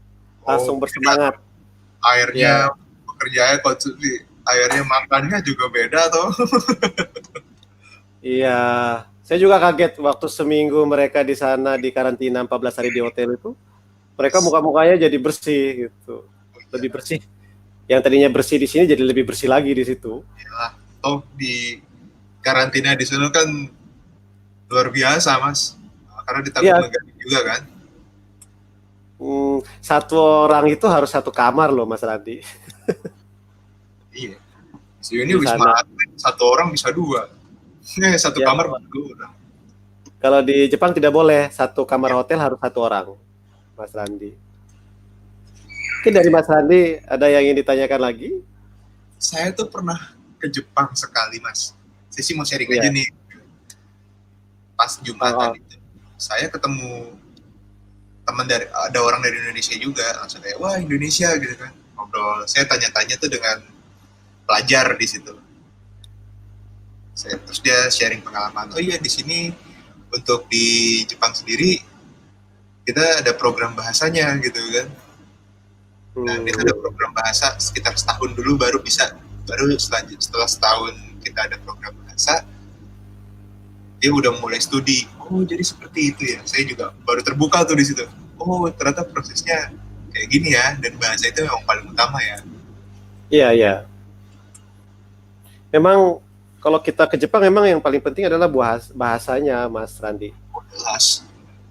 Langsung bersemangat. Airnya, pekerjaannya, konsumsi, airnya makannya juga beda toh. Iya. Saya juga kaget waktu seminggu mereka di sana di karantina 14 hari di hotel itu. Mereka muka-mukanya jadi bersih gitu. Lebih bersih. Yang tadinya bersih di sini jadi lebih bersih lagi di situ. Iyalah, toh di karantina di sana kan luar biasa Mas, karena ditanggung negara juga kan. Satu orang itu harus satu kamar loh Mas Randi Iya. Sejauh ini di Wisma sana. Atlet satu orang bisa dua. Satu Ya, kamar buat 2 orang. kalau di Jepang tidak boleh, satu kamar hotel harus satu orang, Mas Randi. Mungkin dari Mas Randi ada yang ingin ditanyakan lagi? Saya tuh pernah ke Jepang sekali, Mas. Saya sih mau sharing aja Iya. nih. Pas Oh, Jumatan itu, saya ketemu ada orang dari Indonesia juga. Langsung kayak, wah Indonesia gitu kan. Ngobrol. Saya tanya-tanya tuh dengan pelajar di situ. Terus dia sharing pengalaman. Oh iya, di sini untuk di Jepang sendiri kita ada program bahasanya gitu kan. Nah, kita ada program bahasa sekitar setahun dulu baru setelah setahun kita ada program bahasa, dia udah mulai studi. Oh, jadi seperti itu ya. Saya juga baru terbuka tuh di situ. Oh, ternyata prosesnya kayak gini ya, dan bahasa itu memang paling utama ya. iya, iya. Memang kalau kita ke Jepang memang yang paling penting adalah bahasanya, Mas Randi. Jelas.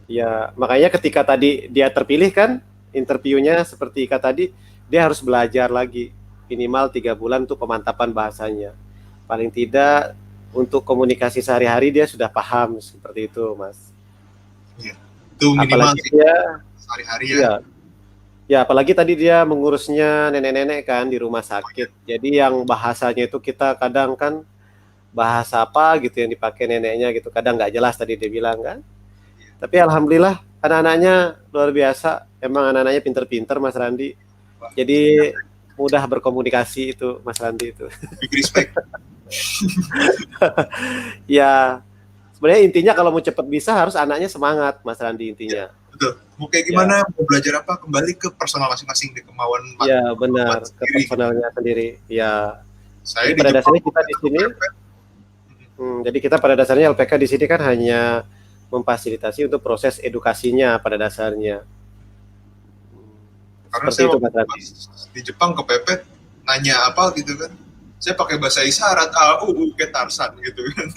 Ya, makanya ketika tadi dia terpilih kan, interviewnya seperti Ika tadi, dia harus belajar lagi minimal 3 bulan untuk pemantapan bahasanya. Paling tidak untuk komunikasi sehari-hari dia sudah paham seperti itu, Mas. Ya. Itu minimal Apalagi dia, sehari-hari ya. ya, ya apalagi tadi dia mengurusnya nenek-nenek kan di rumah sakit. Jadi yang bahasanya itu kita kadang kan bahasa apa gitu yang dipakai neneknya gitu, kadang nggak jelas tadi dia bilang kan. Tapi alhamdulillah anak-anaknya luar biasa. Emang anak-anaknya pinter-pinter Mas Randi. Jadi mudah berkomunikasi itu Mas Randi itu. Big respect. Ya sebenarnya intinya kalau mau cepat bisa harus anaknya semangat Mas Randi intinya. Betul. Mau kayak gimana, mau belajar apa, kembali ke personal masing-masing, di kemauan Ya benar, ke sendiri. personalnya sendiri. Ya. Saya Jadi pada dasarnya kita di sini, jadi kita pada dasarnya LPK di sini kan hanya memfasilitasi untuk proses edukasinya pada dasarnya. karena Seperti saya itu waktu Mas Randi. di Jepang kepepet nanya apa gitu kan, saya pakai bahasa isyarat kayak Tarsan gitu kan.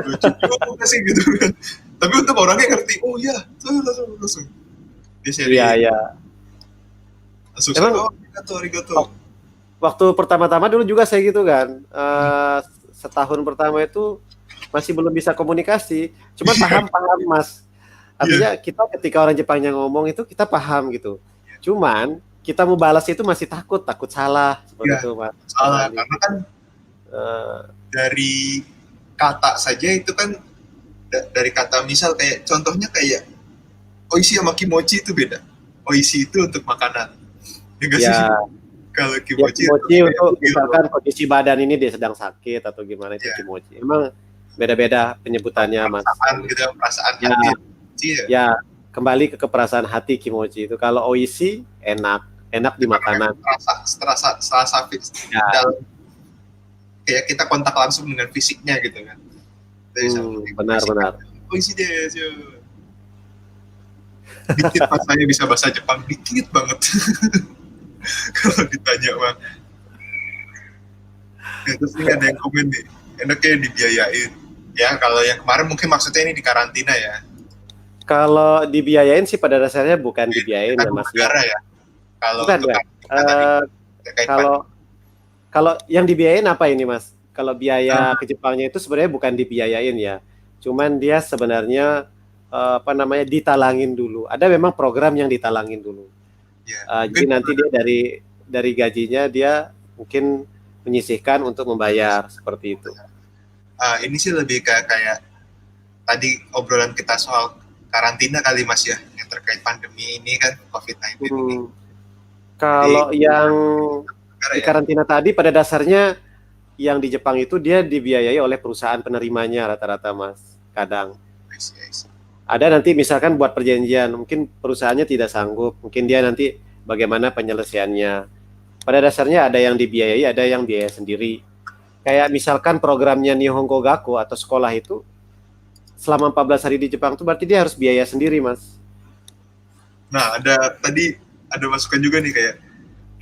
Lucu juga sih gitu kan, tapi untuk orangnya ngerti. Oh iya, langsung dia sharing. Iya, iya. Langsung Emang arigato. waktu pertama-tama dulu juga saya gitu kan. Setahun pertama itu masih belum bisa komunikasi, cuma paham Mas. Artinya kita ketika orang Jepangnya ngomong itu kita paham gitu. Cuman kita mau balas itu masih takut salah seperti itu Mas. Salah, karena kan dari kata saja itu kan, dari kata misal kayak contohnya kayak oishi sama kimochi itu beda. Oishi itu untuk makanan. Ya. Kalau kimochi, untuk misalkan kondisi badan ini dia sedang sakit atau gimana itu kimochi. Emang beda-beda penyebutannya Mas. Perasaan ya, hati. Ya, kembali ke keperasaan hati kimochi itu. Kalau oishi enak di makanan. Terasa kayak kita kontak langsung dengan fisiknya gitu kan. Benar. Oishi desu. Dikit pas saya bisa bahasa Jepang, dikit banget. Kalau ditanya mah. Terus ini ada yang komen nih, enaknya dibiayain. Ya kalau yang kemarin mungkin maksudnya ini di karantina ya. Kalau dibiayain sih pada dasarnya bukan dibiayain ya Mas. Negara ya. Kalau yang dibiayain apa ini Mas? Kalau biaya ke Jepangnya itu sebenarnya bukan dibiayain ya. Cuman dia sebenarnya ditalangin dulu. Ada memang program yang ditalangin dulu. Jadi nanti dia dari gajinya dia mungkin menyisihkan untuk membayar seperti itu. Ini sih lebih kayak tadi obrolan kita soal karantina kali Mas ya, yang terkait pandemi ini kan, COVID-19 ini. Kalau yang di karantina tadi pada dasarnya yang di Jepang itu dia dibiayai oleh perusahaan penerimanya rata-rata Mas. Kadang ada nanti misalkan buat perjanjian, mungkin perusahaannya tidak sanggup, mungkin dia nanti bagaimana penyelesaiannya. Pada dasarnya ada yang dibiayai, ada yang biaya sendiri. Kayak misalkan programnya Nihongo Gaku atau sekolah itu selama 14 hari di Jepang itu berarti dia harus biaya sendiri Mas. Nah ada masukan juga nih kayak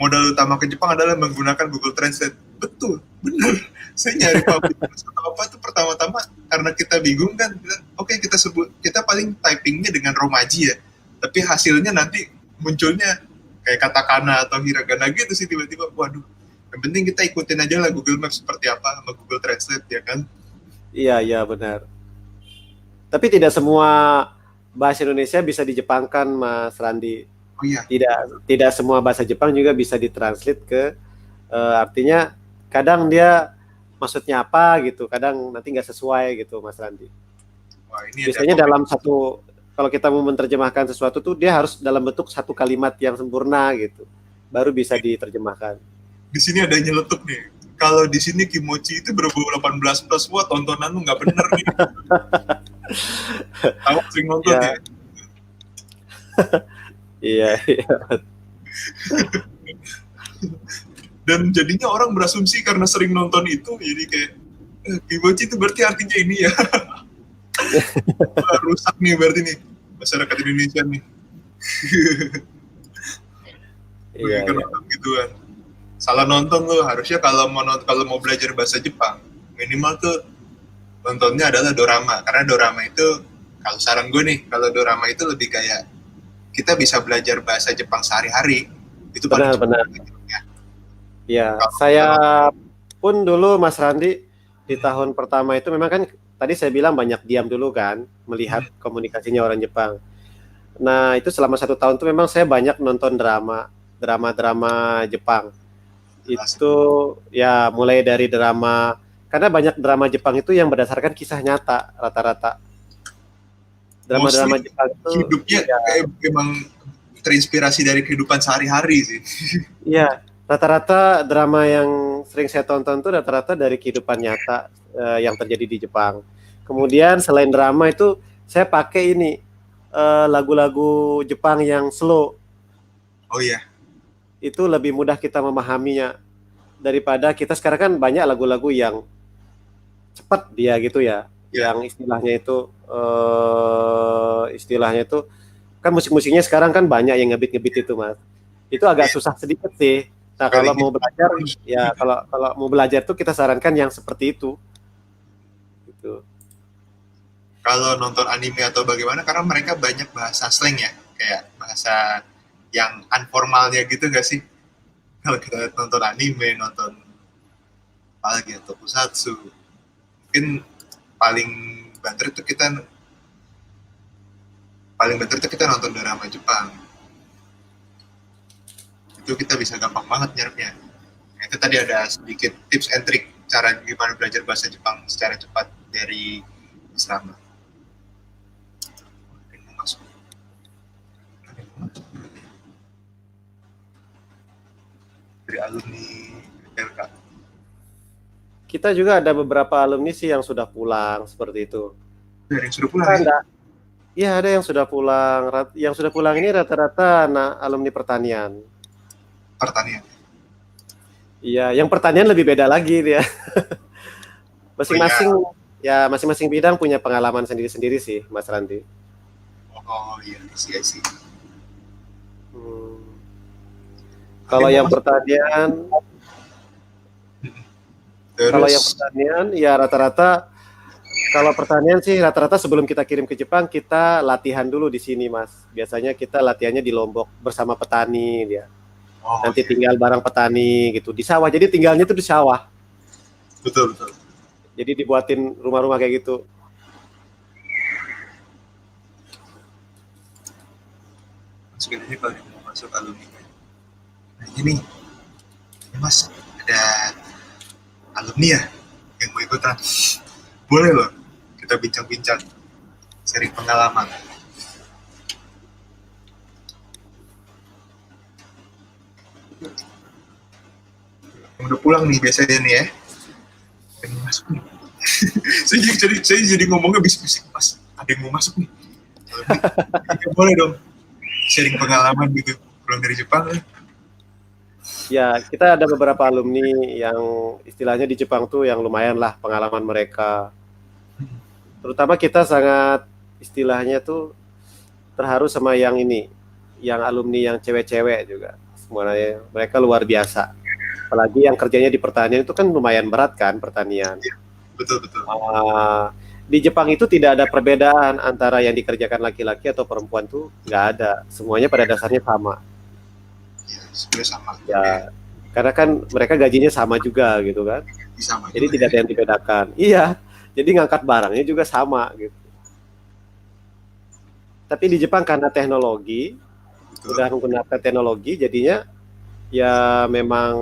modal utama ke Jepang adalah menggunakan Google Translate. Betul, benar. Saya nyari apa itu pertama-tama karena kita bingung kan. Oke, kita paling typingnya dengan romaji ya. Tapi hasilnya nanti munculnya kayak katakana atau hiragana gitu sih tiba-tiba. Waduh, yang penting kita ikutin aja lah Google Maps seperti apa sama Google Translate ya kan. Iya benar. Tapi tidak semua bahasa Indonesia bisa dijepangkan, Mas Randi. Oh iya, Tidak semua bahasa Jepang juga bisa ditranslate ke artinya kadang dia maksudnya apa gitu, kadang nanti nggak sesuai gitu, Mas Randi. wah ini Biasanya ada dalam satu, kalau kita mau menerjemahkan sesuatu tuh dia harus dalam bentuk satu kalimat yang sempurna gitu, baru bisa diterjemahkan. di sini ada yang nyeletuk nih. Kalau di sini kimochi itu berbau 18 plus, wah tontonan lu nggak bener nih. Tahu sering nonton Ya. ya. Iya. Dan jadinya orang berasumsi karena sering nonton itu, jadi kayak kimochi itu berarti artinya ini ya. Wah, rusak nih berarti nih masyarakat Indonesia nih. Iya. Begitu nonton gituan. Salah nonton tuh, harusnya kalau mau belajar bahasa Jepang minimal tuh nontonnya adalah dorama, karena dorama itu, kalau saran gue nih, kalau dorama itu lebih kayak kita bisa belajar bahasa Jepang sehari-hari. Itu paling Benar. cepat. Ya, Kalau- saya pun dulu Mas Randi di tahun pertama itu memang kan tadi saya bilang banyak diam dulu kan, melihat komunikasinya orang Jepang. Nah, itu selama 1 tahun itu memang saya banyak nonton drama Jepang. Itu ya mulai dari drama, karena banyak drama Jepang itu yang berdasarkan kisah nyata rata-rata. Drama-drama Mostly Jepang itu hidupnya emang terinspirasi dari kehidupan sehari-hari sih. iya, rata-rata drama yang sering saya tonton tuh rata-rata dari kehidupan nyata yang terjadi di Jepang. Kemudian selain drama itu saya pakai ini lagu-lagu Jepang yang slow. Oh iya, Itu lebih mudah kita memahaminya daripada kita sekarang kan banyak lagu-lagu yang cepat dia gitu ya, Ya. yang istilahnya itu kan musik-musiknya sekarang kan banyak yang ngebit-ngebit itu, Mas. Itu agak susah sedikit sih. Nah, kalau mau belajar ya kalau mau belajar tuh kita sarankan yang seperti itu. Gitu. kalau nonton anime atau bagaimana, karena mereka banyak bahasa slang ya, kayak bahasa yang unformalnya gitu gak sih? Kalau kita nonton anime, nonton apalagi tokusatsu, mungkin paling banter itu kita nonton drama Jepang. Itu kita bisa gampang banget nyerapnya. Nah, itu tadi ada sedikit tips and trick cara gimana belajar bahasa Jepang secara cepat dari Islam. Dari alumni LK. Kita juga ada beberapa alumni sih yang sudah pulang seperti itu. Dari yang sudah pulang. Iya, ada yang sudah pulang. Yang sudah pulang ini rata-rata alumni pertanian. Pertanian. Iya, yang pertanian lebih beda lagi dia. Masing-masing bidang punya pengalaman sendiri-sendiri sih, Mas Randi. Oh iya, sih. Kalau yang pertanian, ya rata-rata. Kalau pertanian sih rata-rata sebelum kita kirim ke Jepang kita latihan dulu di sini, Mas. Biasanya kita latihannya di Lombok bersama petani dia. Nanti tinggal bareng petani gitu di sawah. Jadi tinggalnya tuh di sawah. Betul. Jadi dibuatin rumah-rumah kayak gitu. Masukin ini kalau mau masuk alumni. Nah ini Mas, ada alumni ya yang mau ikutan. Boleh loh kita bincang-bincang, sharing pengalaman. Yang udah pulang nih biasanya nih ya. Yang mau masuk nih. saya jadi ngomongnya bisik-bisik, Mas. Ada yang mau masuk nih. Boleh dong sharing pengalaman gitu pulang dari Jepang. Ya, kita ada beberapa alumni yang istilahnya di Jepang tuh yang lumayan lah pengalaman mereka. Terutama kita sangat istilahnya tuh terharu sama yang ini, yang alumni yang cewek-cewek juga. Semuanya mereka luar biasa. Apalagi yang kerjanya di pertanian itu kan lumayan berat kan pertanian. Betul. di Jepang itu tidak ada perbedaan antara yang dikerjakan laki-laki atau perempuan tuh nggak ada. Semuanya pada dasarnya sama. Ya, sebenarnya sama. Ya, karena kan mereka gajinya sama juga gitu kan. Sama Jadi juga tidak ada ya. yang dibedakan. Iya, jadi ngangkat barangnya juga sama gitu. Tapi di Jepang karena teknologi, Betul. udah menggunakan teknologi, jadinya ya memang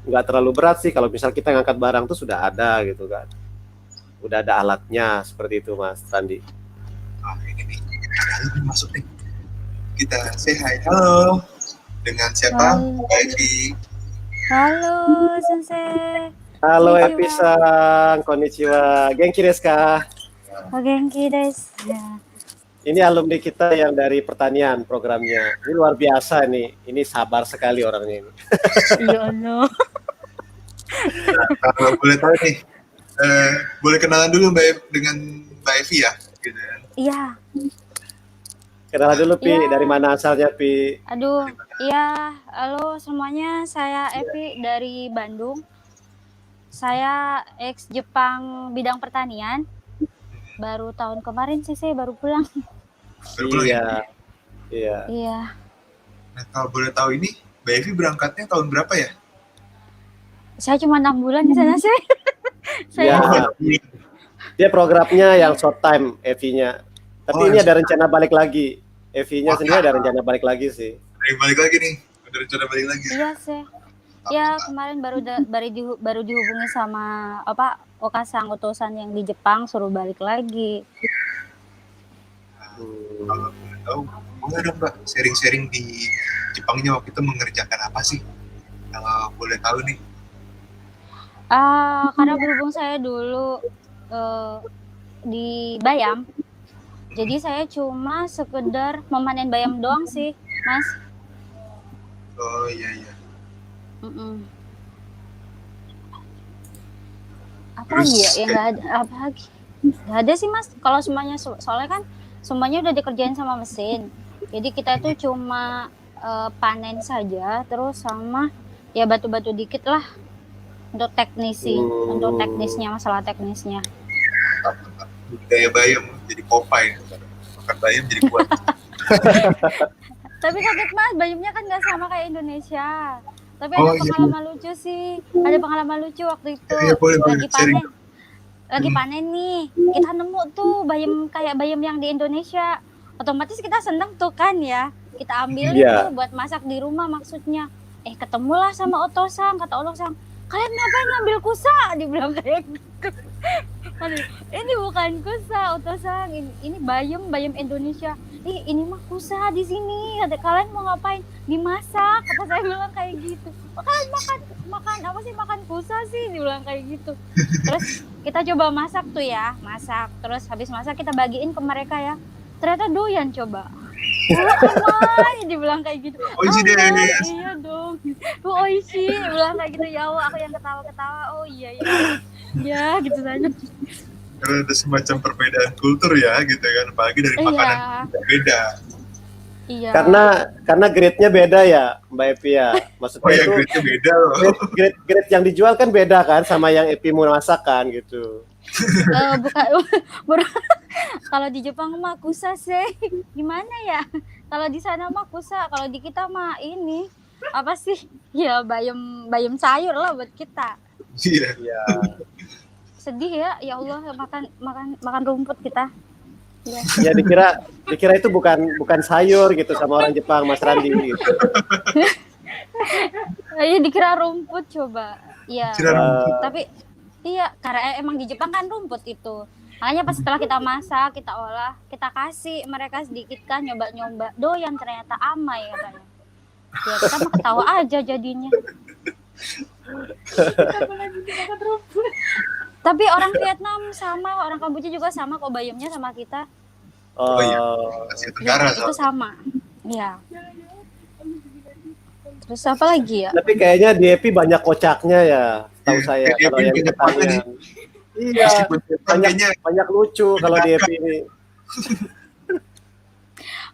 nggak terlalu berat sih kalau misal kita ngangkat barang tuh sudah ada gitu kan. Udah ada alatnya seperti itu Mas Randi. Ah, ini nih, ada yang masuk nih. Kita say hi. Halo. Dengan siapa? Halo. Mbak Evi. Halo, Sensei. Halo Konnichiwa. Epi-san, konnichiwa. Genki desu ka? O genki desu. Ya. Ini alumni kita yang dari pertanian programnya. Ini luar biasa nih. Ini sabar sekali orangnya ini. Ya Allah. Nah, kalau boleh tahu nih, boleh kenalan dulu dengan Mbak Evi ya? Gitu kan. Iya. Kenalan dulu Pi, Iya. dari mana asalnya Pi? Aduh. Iya. Halo semuanya. Saya Evi dari Bandung. Saya ex Jepang bidang pertanian. Baru tahun kemarin sih saya baru pulang. Baru pulang ya? Iya. Iya. Nah, kalau boleh tahu ini, Mbak Evi berangkatnya tahun berapa ya? Saya cuma 6 bulan di sana sih. Ya, Saya dia programnya yang short time Evi-nya. Tapi Oh, ini yang ada rencana balik lagi. Evi-nya Oh, sendiri ya. ada rencana balik lagi sih. Ada balik lagi nih. Ada rencana balik lagi. iya sih. Ya kemarin baru dihubungi sama Okasang utusan yang di Jepang suruh balik lagi. Kalau boleh tahu, boleh dong Mbak sharing-sharing di Jepangnya waktu itu mengerjakan apa sih? Kalau boleh tahu nih. Karena berhubung saya dulu di Bayam, jadi saya cuma sekedar memanen bayam doang sih, Mas. Oh iya iya. Mm-mm. Apa Terus lagi ya? Yang nggak ada apa lagi? Nggak ada sih Mas. Kalau semuanya soalnya kan semuanya udah dikerjain sama mesin. Jadi kita itu cuma panen saja, terus sama ya batu-batu dikit lah untuk untuk teknisnya, masalah teknisnya. Mantap. Budaya bayam jadi Popeye. Makan bayam jadi kuat. Tapi kaget Mas, bayamnya kan nggak sama kayak Indonesia. Tapi Oh, ada iya. pengalaman lucu sih. Ada pengalaman lucu waktu itu. Iya, boleh, Lagi sharing. panen. Lagi panen nih. Kita nemu tuh bayam kayak bayam yang di Indonesia. Otomatis kita seneng tuh kan ya. Kita ambil Iya. itu buat masak di rumah maksudnya. Ketemulah sama Otosang, kata Otosang, "Kalian ngapain ngambil kusa?" Dibilang kayak gitu. Aduh, ini bukan kusa Otosang, ini bayam Indonesia. Ini mah kusa di sini. Kalian mau ngapain? Dimasak. Kata saya bilang kayak gitu. Kalian makan kusa sih, dibilang kayak gitu. Terus kita coba masak tuh ya, Terus habis masak kita bagiin ke mereka ya. Ternyata doyan coba. Amai, dibilang kayak gitu. Oishi Amai, desu. iya dong. Oishi, bilang kayak gitu. Ya Allah, aku yang ketawa-ketawa. Oh iya. Ya, gitu saja. Karena ada semacam perbedaan kultur ya gitu kan. Apalagi dari makanan yang beda. Iya. Karena grade-nya beda ya, Mbak Epi ya. Maksudnya Oh ya, itu grade-nya beda loh. grade yang dijual kan beda kan sama yang Epi mau masakan gitu. Bukan. Kalau di Jepang mah kusa sih. Gimana ya? Kalau di sana mah kusa, kalau di kita mah ini apa sih? Ya bayam sayur lah buat kita. Iya. Iya. Sedih ya Allah makan rumput kita. Ya dikira itu bukan sayur gitu sama orang Jepang, Mas Randi gitu. Ya dikira rumput coba. Iya. Kira rumput. Tapi iya, karena emang di Jepang kan rumput itu. Makanya pas setelah kita masak, kita olah, kita kasih mereka sedikit kan nyoba-nyoba. Doyan ternyata amai katanya. Ya kita mah ketawa aja jadinya. Tapi orang Vietnam sama, orang Kamboja juga sama kok bayamnya sama kita. Oh iya. Asia Tenggara Ya, itu sama. Iya. Terus apa lagi ya? Tapi kayaknya di Epi banyak kocaknya ya, tahu Iya, saya di kalau Epi yang banyak pertanian. Iya, Meskipun kayaknya banyak lucu kalau di Epi ini.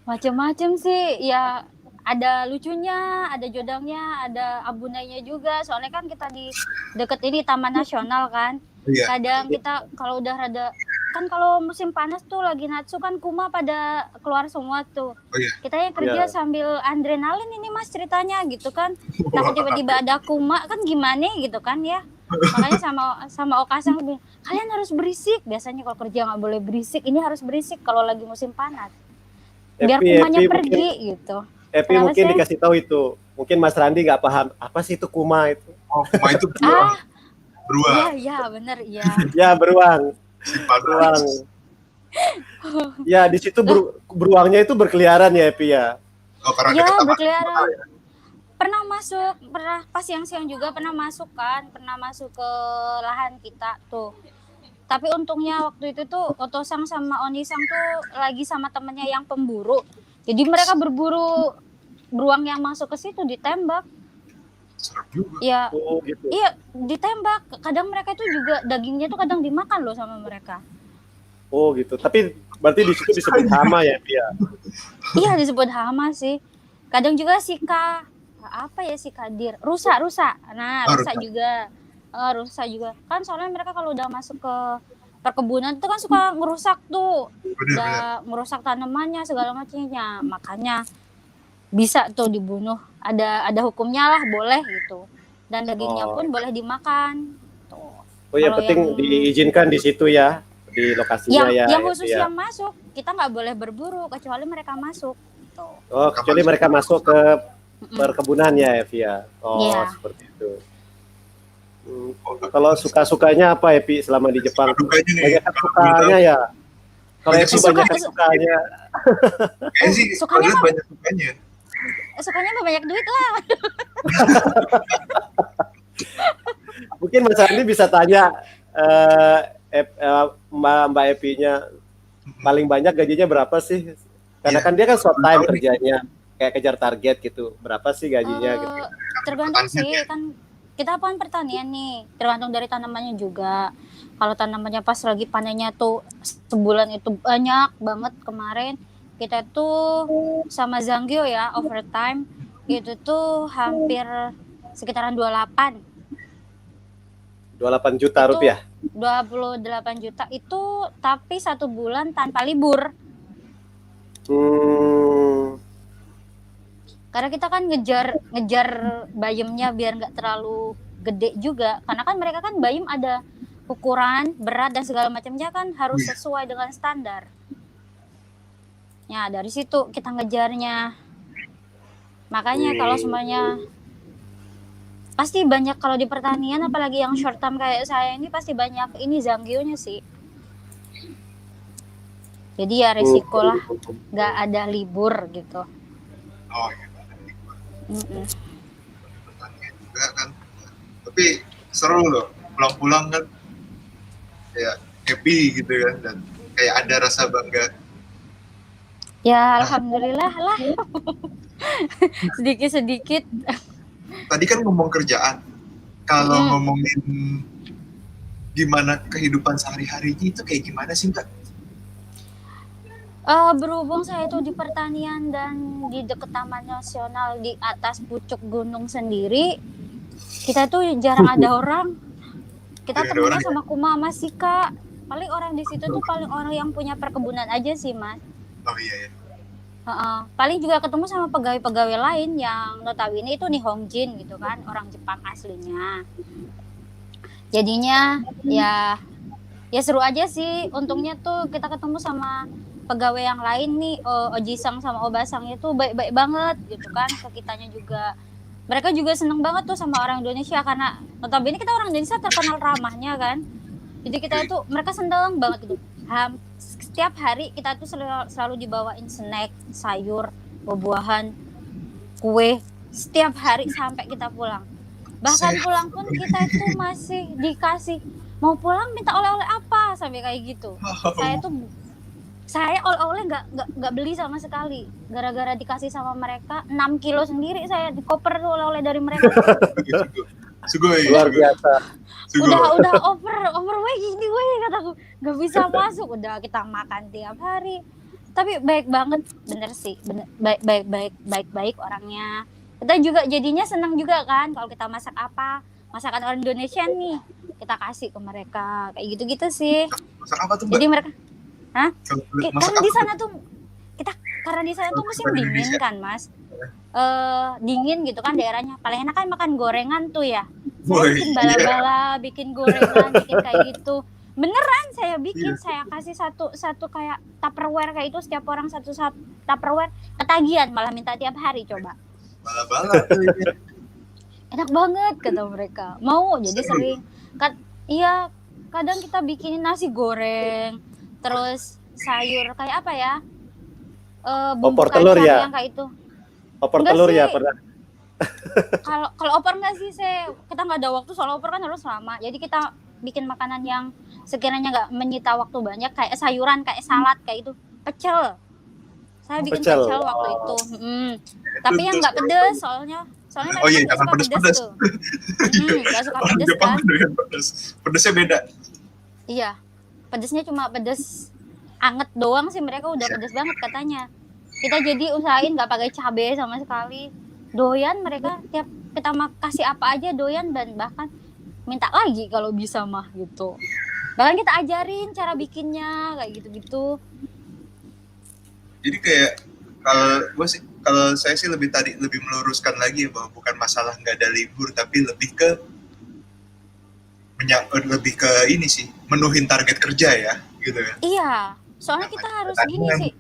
Macam-macam sih, ya ada lucunya, ada jodangnya, ada abunainya juga. Soalnya kan kita di deket ini Taman Nasional kan. iya. Kadang kita kalau udah rada kan kalau musim panas tuh lagi natsu kan kuma pada keluar semua tuh. Oh iya. Kita yang kerja Iya. sambil adrenalin ini mas ceritanya gitu kan. Nah tiba-tiba ada kuma kan gimana gitu kan ya. Makanya sama Okasang bilang, kalian harus berisik. Biasanya kalau kerja nggak boleh berisik, ini harus berisik kalau lagi musim panas. Biar kumanya pergi gitu. Epi Kenapa mungkin sih? dikasih tahu itu. Mungkin Mas Randi nggak paham apa sih itu kuma itu. Oh, kuma itu beruang. Ah, Beruang. iya bener iya. Ya beruang. Si panas. Beruang. Ya di situ beruangnya itu berkeliaran ya Epi ya. Oh, karena Iya dekat sama berkeliaran. kuma ya. Pernah masuk, pernah pas siang-siang juga pernah masuk kan, pernah masuk ke lahan kita tuh. Tapi untungnya waktu itu tuh Otosang sama Onisang tuh lagi sama temennya yang pemburu. Jadi mereka berburu beruang yang masuk ke situ ditembak. Serem juga. Ya, Oh gitu. iya ditembak. Kadang mereka tuh juga dagingnya tuh kadang dimakan loh sama mereka. Oh gitu. Tapi berarti di situ disebut hama ya Epi ya. Iya disebut hama sih. Kadang juga sika apa ya si Kadir rusa. Nah Oh, rusa rusa. juga. Rusa juga. Kan soalnya mereka kalau udah masuk ke perkebunan itu kan suka ngerusak tuh. Bener. Udah merusak tanamannya segala macamnya. Makanya bisa tuh dibunuh. Ada hukumnya lah boleh gitu. Dan dagingnya Oh. pun boleh dimakan. Tuh. Oh ya Kalau penting yang- diizinkan di situ ya, di lokasinya ya. Yang Epi khusus ya. yang masuk kita nggak boleh berburu kecuali mereka masuk. Tuh. Oh kecuali mereka masuk ke perkebunan ya Evi ya. Oh Iya. seperti itu. Kalau suka-sukanya apa Epi selama di Jepang? Dukanya nih. Banyak sukanya ya. Kalau Banyak Epi suka- banyak sukanya. Kayaknya sih Sukanya kalian mah- banyak sukanya. Sukanya mah banyak duit lah. Mungkin Mas Andi bisa tanya Mbak Epinya paling banyak gajinya berapa sih? Karena Iya. kan dia kan short time Tahu nih. kerjanya, kayak kejar target gitu. Berapa sih gajinya gitu? Tergantung Pertanian sih ya? kan kita kan pertanian nih, tergantung dari tanamannya juga. Kalau tanamannya pas lagi panennya tuh sebulan itu banyak banget kemarin kita tuh sama Zanggyo ya overtime itu tuh hampir sekitaran 28 28 juta Itu- rupiah. 28 juta itu tapi 1 bulan tanpa libur. Karena kita kan ngejar bayemnya biar nggak terlalu gede juga. Karena kan mereka kan bayem ada ukuran, berat dan segala macamnya kan harus sesuai dengan standar. Ya dari situ kita ngejarnya. Makanya kalau semuanya pasti banyak kalau di pertanian apalagi yang short term kayak saya ini pasti banyak ini Zanggyo-nya sih. Jadi ya resiko lah nggak ada libur gitu. Oh iya. Mm-mm. Pertanian juga kan. Tapi seru loh. Pulang-pulang kan kayak happy gitu kan dan kayak ada rasa bangga. Ya alhamdulillah lah. Sedikit-sedikit. Tadi kan ngomong kerjaan. Kalau ngomongin gimana kehidupan sehari-harinya itu kayak gimana sih Mbak? Berhubung saya itu di pertanian dan di dekat Taman Nasional di atas pucuk gunung sendiri, kita tuh jarang ada orang. Kita Tidak ada temennya orang ya? sama Kuma sama Sika. Paling orang di situ tuh paling orang yang punya perkebunan aja sih mas. Oh iya ya. Paling juga ketemu sama pegawai-pegawai lain yang notabene itu Nihongjin gitu kan, orang Jepang aslinya. Jadinya ya seru aja sih. Untungnya tuh kita ketemu sama pegawai yang lain nih, Oji-sang sama Oba-sang itu baik-baik banget gitu kan ke kitanya juga. Mereka juga seneng banget tuh sama orang Indonesia karena notabene kita orang Indonesia terkenal ramahnya kan. Jadi kita itu mereka seneng banget gitu. Setiap hari kita tuh selalu dibawain snack, sayur, buah-buahan, kue setiap hari sampai kita pulang. Bahkan pulang pun kita itu masih dikasih mau pulang minta oleh-oleh apa sampai kayak gitu. Saya oleh-oleh nggak beli sama sekali. Gara-gara dikasih sama mereka 6 kilo sendiri saya di koper tuh oleh-oleh dari mereka. Sugoi. Luar biasa. Udah overweight gini gue kataku nggak bisa masuk. Udah kita makan tiap hari. Tapi baik banget bener sih. Baik orangnya. Kita juga jadinya senang juga kan kalau kita masak apa masakan orang Indonesia nih kita kasih ke mereka kayak gitu-gitu sih. Masak apa tuh, Mbak? Jadi mereka Kalau boleh masak karena apa di tuh? sana tuh karena di sana tuh Kalau musim di dingin Indonesia. kan, Mas. Dingin gitu kan daerahnya. Paling enak kan makan gorengan tuh ya. Saya Woi, bikin iya. bala-bala, bikin gorengan, bikin kayak gitu. Beneran saya bikin, Iya. saya kasih satu kayak Tupperware kayak itu, setiap orang satu Tupperware, ketagihan malah minta tiap hari coba. Bala-bala tuh ini. Enak banget kata mereka. Mau jadi Seru. sering. Iya, kadang kita bikinin nasi goreng, terus sayur kayak apa ya? Bumbu Opor telur kacang ya? yang kayak itu. Opor Enggak telur sih. ya pernah. Kalau opor enggak sih, kita nggak ada waktu, soal opor kan harus lama. Jadi kita bikin makanan yang sekiranya nggak menyita waktu banyak, kayak sayuran, kayak salad, kayak itu. Pecel. Saya bikin Pecel. pecel waktu itu. Tapi yang nggak pedes, soalnya Oh mereka iya, nggak jangan suka pedes pedes-pedes. tuh. Nggak suka Orang pedes Jepang kan? kan doyan pedes. Pedesnya beda. Iya, pedesnya cuma pedes anget doang sih, mereka udah pedes banget katanya. Kita jadi usahain nggak pakai cabai sama sekali. Doyan mereka, tiap kita kasih apa aja doyan, dan bahkan minta lagi kalau bisa mah gitu. Bahkan kita ajarin cara bikinnya kayak gitu-gitu. Jadi kayak kalau saya sih lebih meluruskan lagi ya, bahwa bukan masalah nggak ada libur, tapi lebih ke ini sih, menuhin target kerja ya, gitu ya. Iya, soalnya kita harus gini sih,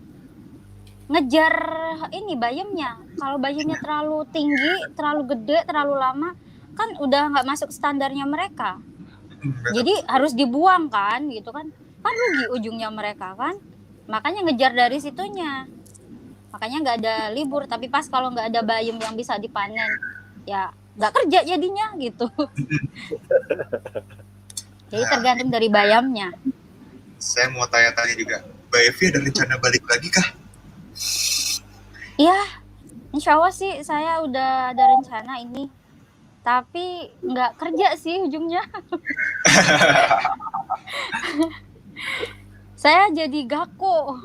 ngejar ini bayamnya. Kalau bayamnya terlalu tinggi, terlalu gede, terlalu lama, kan udah nggak masuk standarnya mereka. Jadi harus dibuang kan, gitu kan rugi ujungnya mereka kan. Makanya ngejar dari situnya. Makanya nggak ada libur. Tapi pas kalau nggak ada bayam yang bisa dipanen, ya nggak kerja jadinya gitu. Jadi tergantung dari bayamnya. Saya mau tanya-tanya juga, Mbak Evi ada rencana balik lagi kah? Iya, insya Allah sih saya udah ada rencana ini. Tapi nggak kerja sih ujungnya. Saya jadi gako.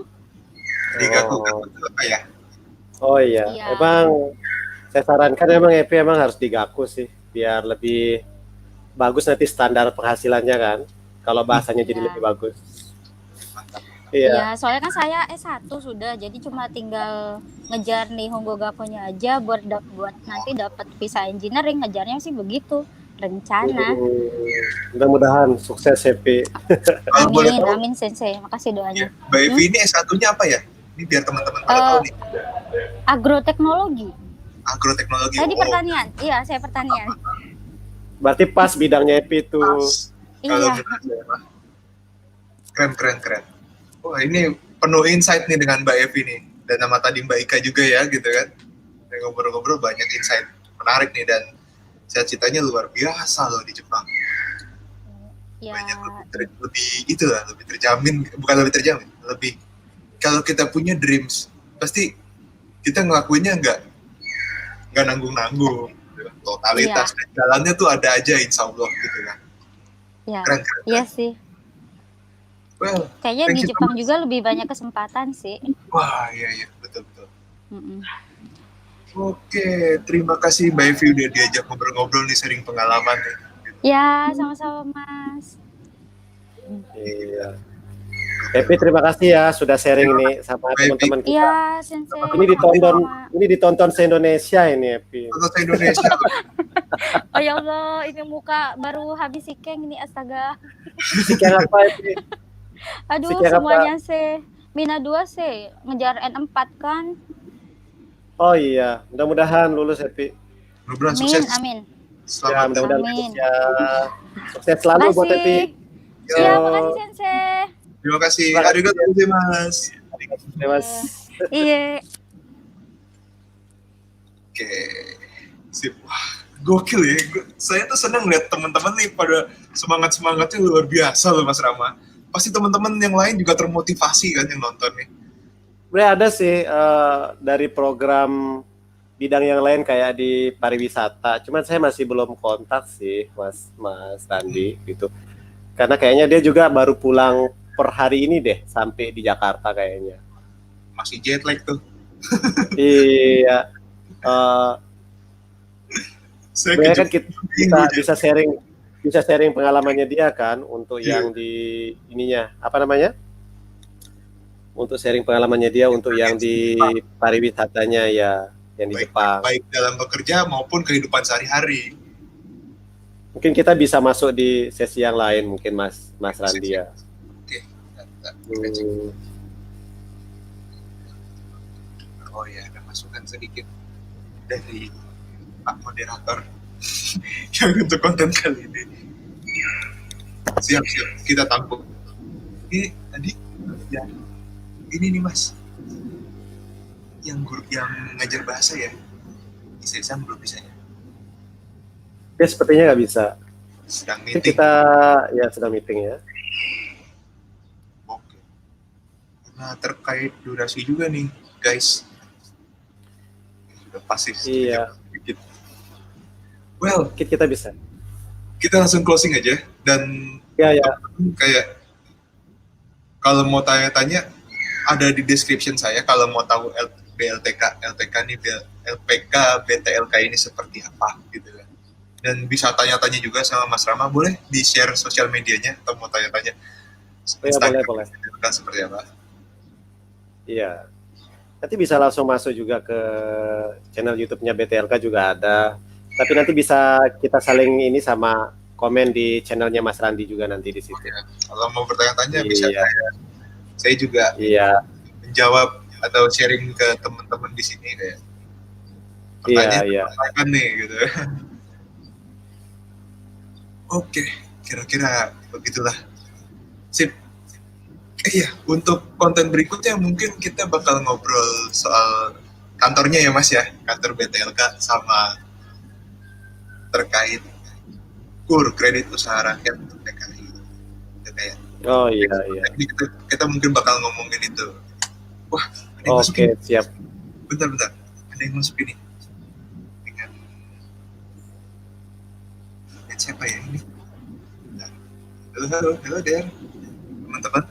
Jadi gaku itu apa ya? Oh iya. Iya. Emang saya sarankan emang EP emang harus digaku sih, biar lebih bagus nanti standar penghasilannya kan. Kalau bahasanya jadi Iya. lebih bagus. Mantap. Iya. Ya, soalnya kan saya S1 sudah, jadi cuma tinggal ngejar nih Hongo Gakonya aja buat nanti dapat visa engineering, ngejarnya sih begitu rencana. Mudah-mudahan sukses EP. Kalau boleh tahu, Amin sensei, makasih doanya. Mbak Evi ini S1-nya apa ya? Ini biar teman-teman pada tahu nih. Agroteknologi. Agroteknologi. Saya di pertanian. Iya, saya pertanian. Berarti pas bidangnya EP itu. Pas. Kalau Iya. menurut saya, keren. Wah, ini penuh insight nih dengan Mbak Evi nih. Dan nama tadi Mbak Ika juga ya, gitu kan. Dan ngobrol-ngobrol banyak insight menarik nih, dan cita-citanya luar biasa loh di Jepang. Ya, Banyak lebih terjamin, bukan lebih terjamin, lebih kalau kita punya dreams, pasti kita ngelakuinnya nggak nanggung-nanggung, totalitas, dan jalannya tuh ada aja, insya Allah gitu kan. ya. Keren. Iya sih. Well, Kayaknya thank di you so Jepang much. juga lebih banyak kesempatan sih. Wah, iya, betul. Mm-mm. Oke, terima kasih Mbak Evi udah diajak ngobrol-ngobrol nih, sharing pengalaman nih. Ya, sama-sama Mas. Iya. EP terima kasih ya sudah sharing nih sama teman-teman kita. Iya, sensei. Ini ditonton se-Indonesia ini EP. Untuk Indonesia. Oh ya Allah, ini muka baru habis sikeng ini, astaga. Sekian apa EP? Aduh, Sekian semuanya C. Mina 2 C, ngejar N4 kan. Oh iya, mudah-mudahan lulus EP. Mudah-mudahan Amin, sukses. amin. Ya, Selamat. mudah-mudahan Amin. lulus ya. Sukses selalu buat EP. Iya, makasih sensei. Terima kasih. Terima kasih. Arigatou gozaimasu. Terima kasih. Iya. Oke, sip. Wah, gokil ya. Saya tuh senang lihat teman-teman nih pada semangatnya luar biasa loh, Mas Rama. Pasti teman-teman yang lain juga termotivasi kan yang nonton nih. Sebenarnya ada sih dari program bidang yang lain kayak di pariwisata. Cuman saya masih belum kontak sih, Mas Randi gitu. Karena kayaknya dia juga baru pulang per hari ini deh, sampai di Jakarta kayaknya. Masih jet lag tuh. Iya. Saya Sebenarnya kan kita bisa sharing bisa sharing pengalamannya dia kan untuk yang di ininya apa namanya? Untuk sharing pengalamannya dia untuk yang di pariwisatanya ya, yang di Jepang. baik dalam bekerja maupun kehidupan sehari-hari. Mungkin kita bisa masuk di sesi yang lain mungkin Mas Randi ya. Oke, kita cek. Oh ya, ada masukan sedikit dari Pak Moderator yang untuk konten kali ini. Siap, kita tampung. Ini tadi ya, ini nih Mas, yang guru yang ngajar bahasa ya, bisa belum bisa ya? Ya sepertinya nggak bisa. Sedang Jadi meeting. kita ya sedang meeting ya. Oke. Nah terkait durasi juga nih guys. Sudah pasti Iya. sedikit. Well, Mungkin kita bisa. kita langsung closing aja dan Ya. kayak kalau mau tanya-tanya ada di description saya kalau mau tahu LPK nih LPK BTLK ini seperti apa gitu kan. Dan bisa tanya-tanya juga sama Mas Rama, boleh di-share sosial medianya atau mau tanya-tanya Boleh. BTLK seperti apa? Iya. Nanti bisa langsung masuk juga ke channel YouTube-nya BTLK juga ada. Tapi nanti bisa kita saling ini sama komen di channelnya Mas Randi juga nanti di situ. Kalau mau bertanya-tanya bisa saya juga menjawab atau sharing ke teman-teman di sini kayak pertanyaan nih gitu. Oke, kira-kira begitulah. Sip. Iya, untuk konten berikutnya mungkin kita bakal ngobrol soal kantornya ya Mas ya, kantor BTLK sama terkait kredit usaha rakyat untuk TKI. Itu kayak. Oh iya. Jadi kita mungkin bakal ngomongin itu. Wah, ada yang masuk ini. Siap. Bentar. Ada yang masuk ini. Siapa ya ini? Halo Der, teman-teman.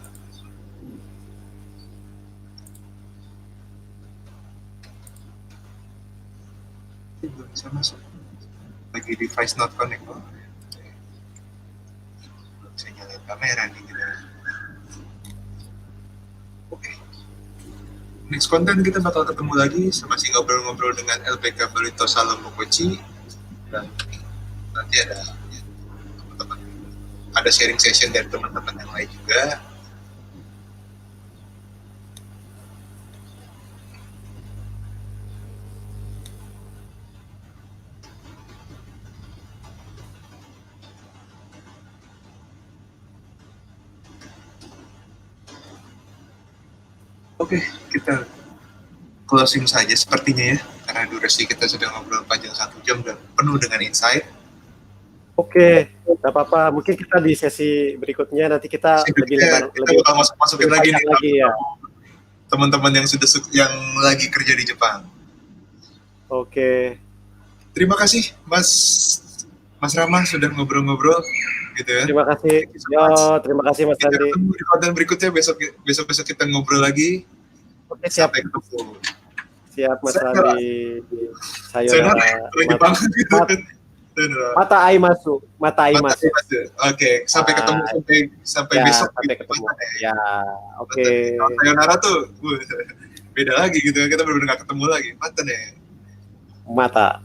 Belum bisa masuk. Lagi device not connect. Belum bisa nyalain kamera nih gitu. Oke. Next konten kita bakal ketemu lagi masih ngobrol-ngobrol dengan LPK Barito Salomo Koci dan nanti ada teman-teman, ada sharing session dari teman-teman yang lain juga. Oke, kita closing saja sepertinya ya, karena durasi kita sudah ngobrol panjang 1 jam dan penuh dengan insight. Oke, nggak apa-apa. Mungkin kita di sesi berikutnya nanti kita lebih bakal masukin lagi nih ya. Teman-teman yang lagi kerja di Jepang. Oke. Terima kasih Mas Rama sudah ngobrol-ngobrol gitu ya. Terima kasih. Terima kasih Mas Randi. Kita ketemu di konten berikutnya besok kita ngobrol lagi. Oke, siap. Sampai ketemu. Siap Mas Randi. Jepang. Mata ai masuk. Oke, sampai ketemu sampai besok. Sampai ketemu. Ya, oke. Sayonara tuh beda lagi gitu. Kita benar-benar nggak ketemu lagi. Mata.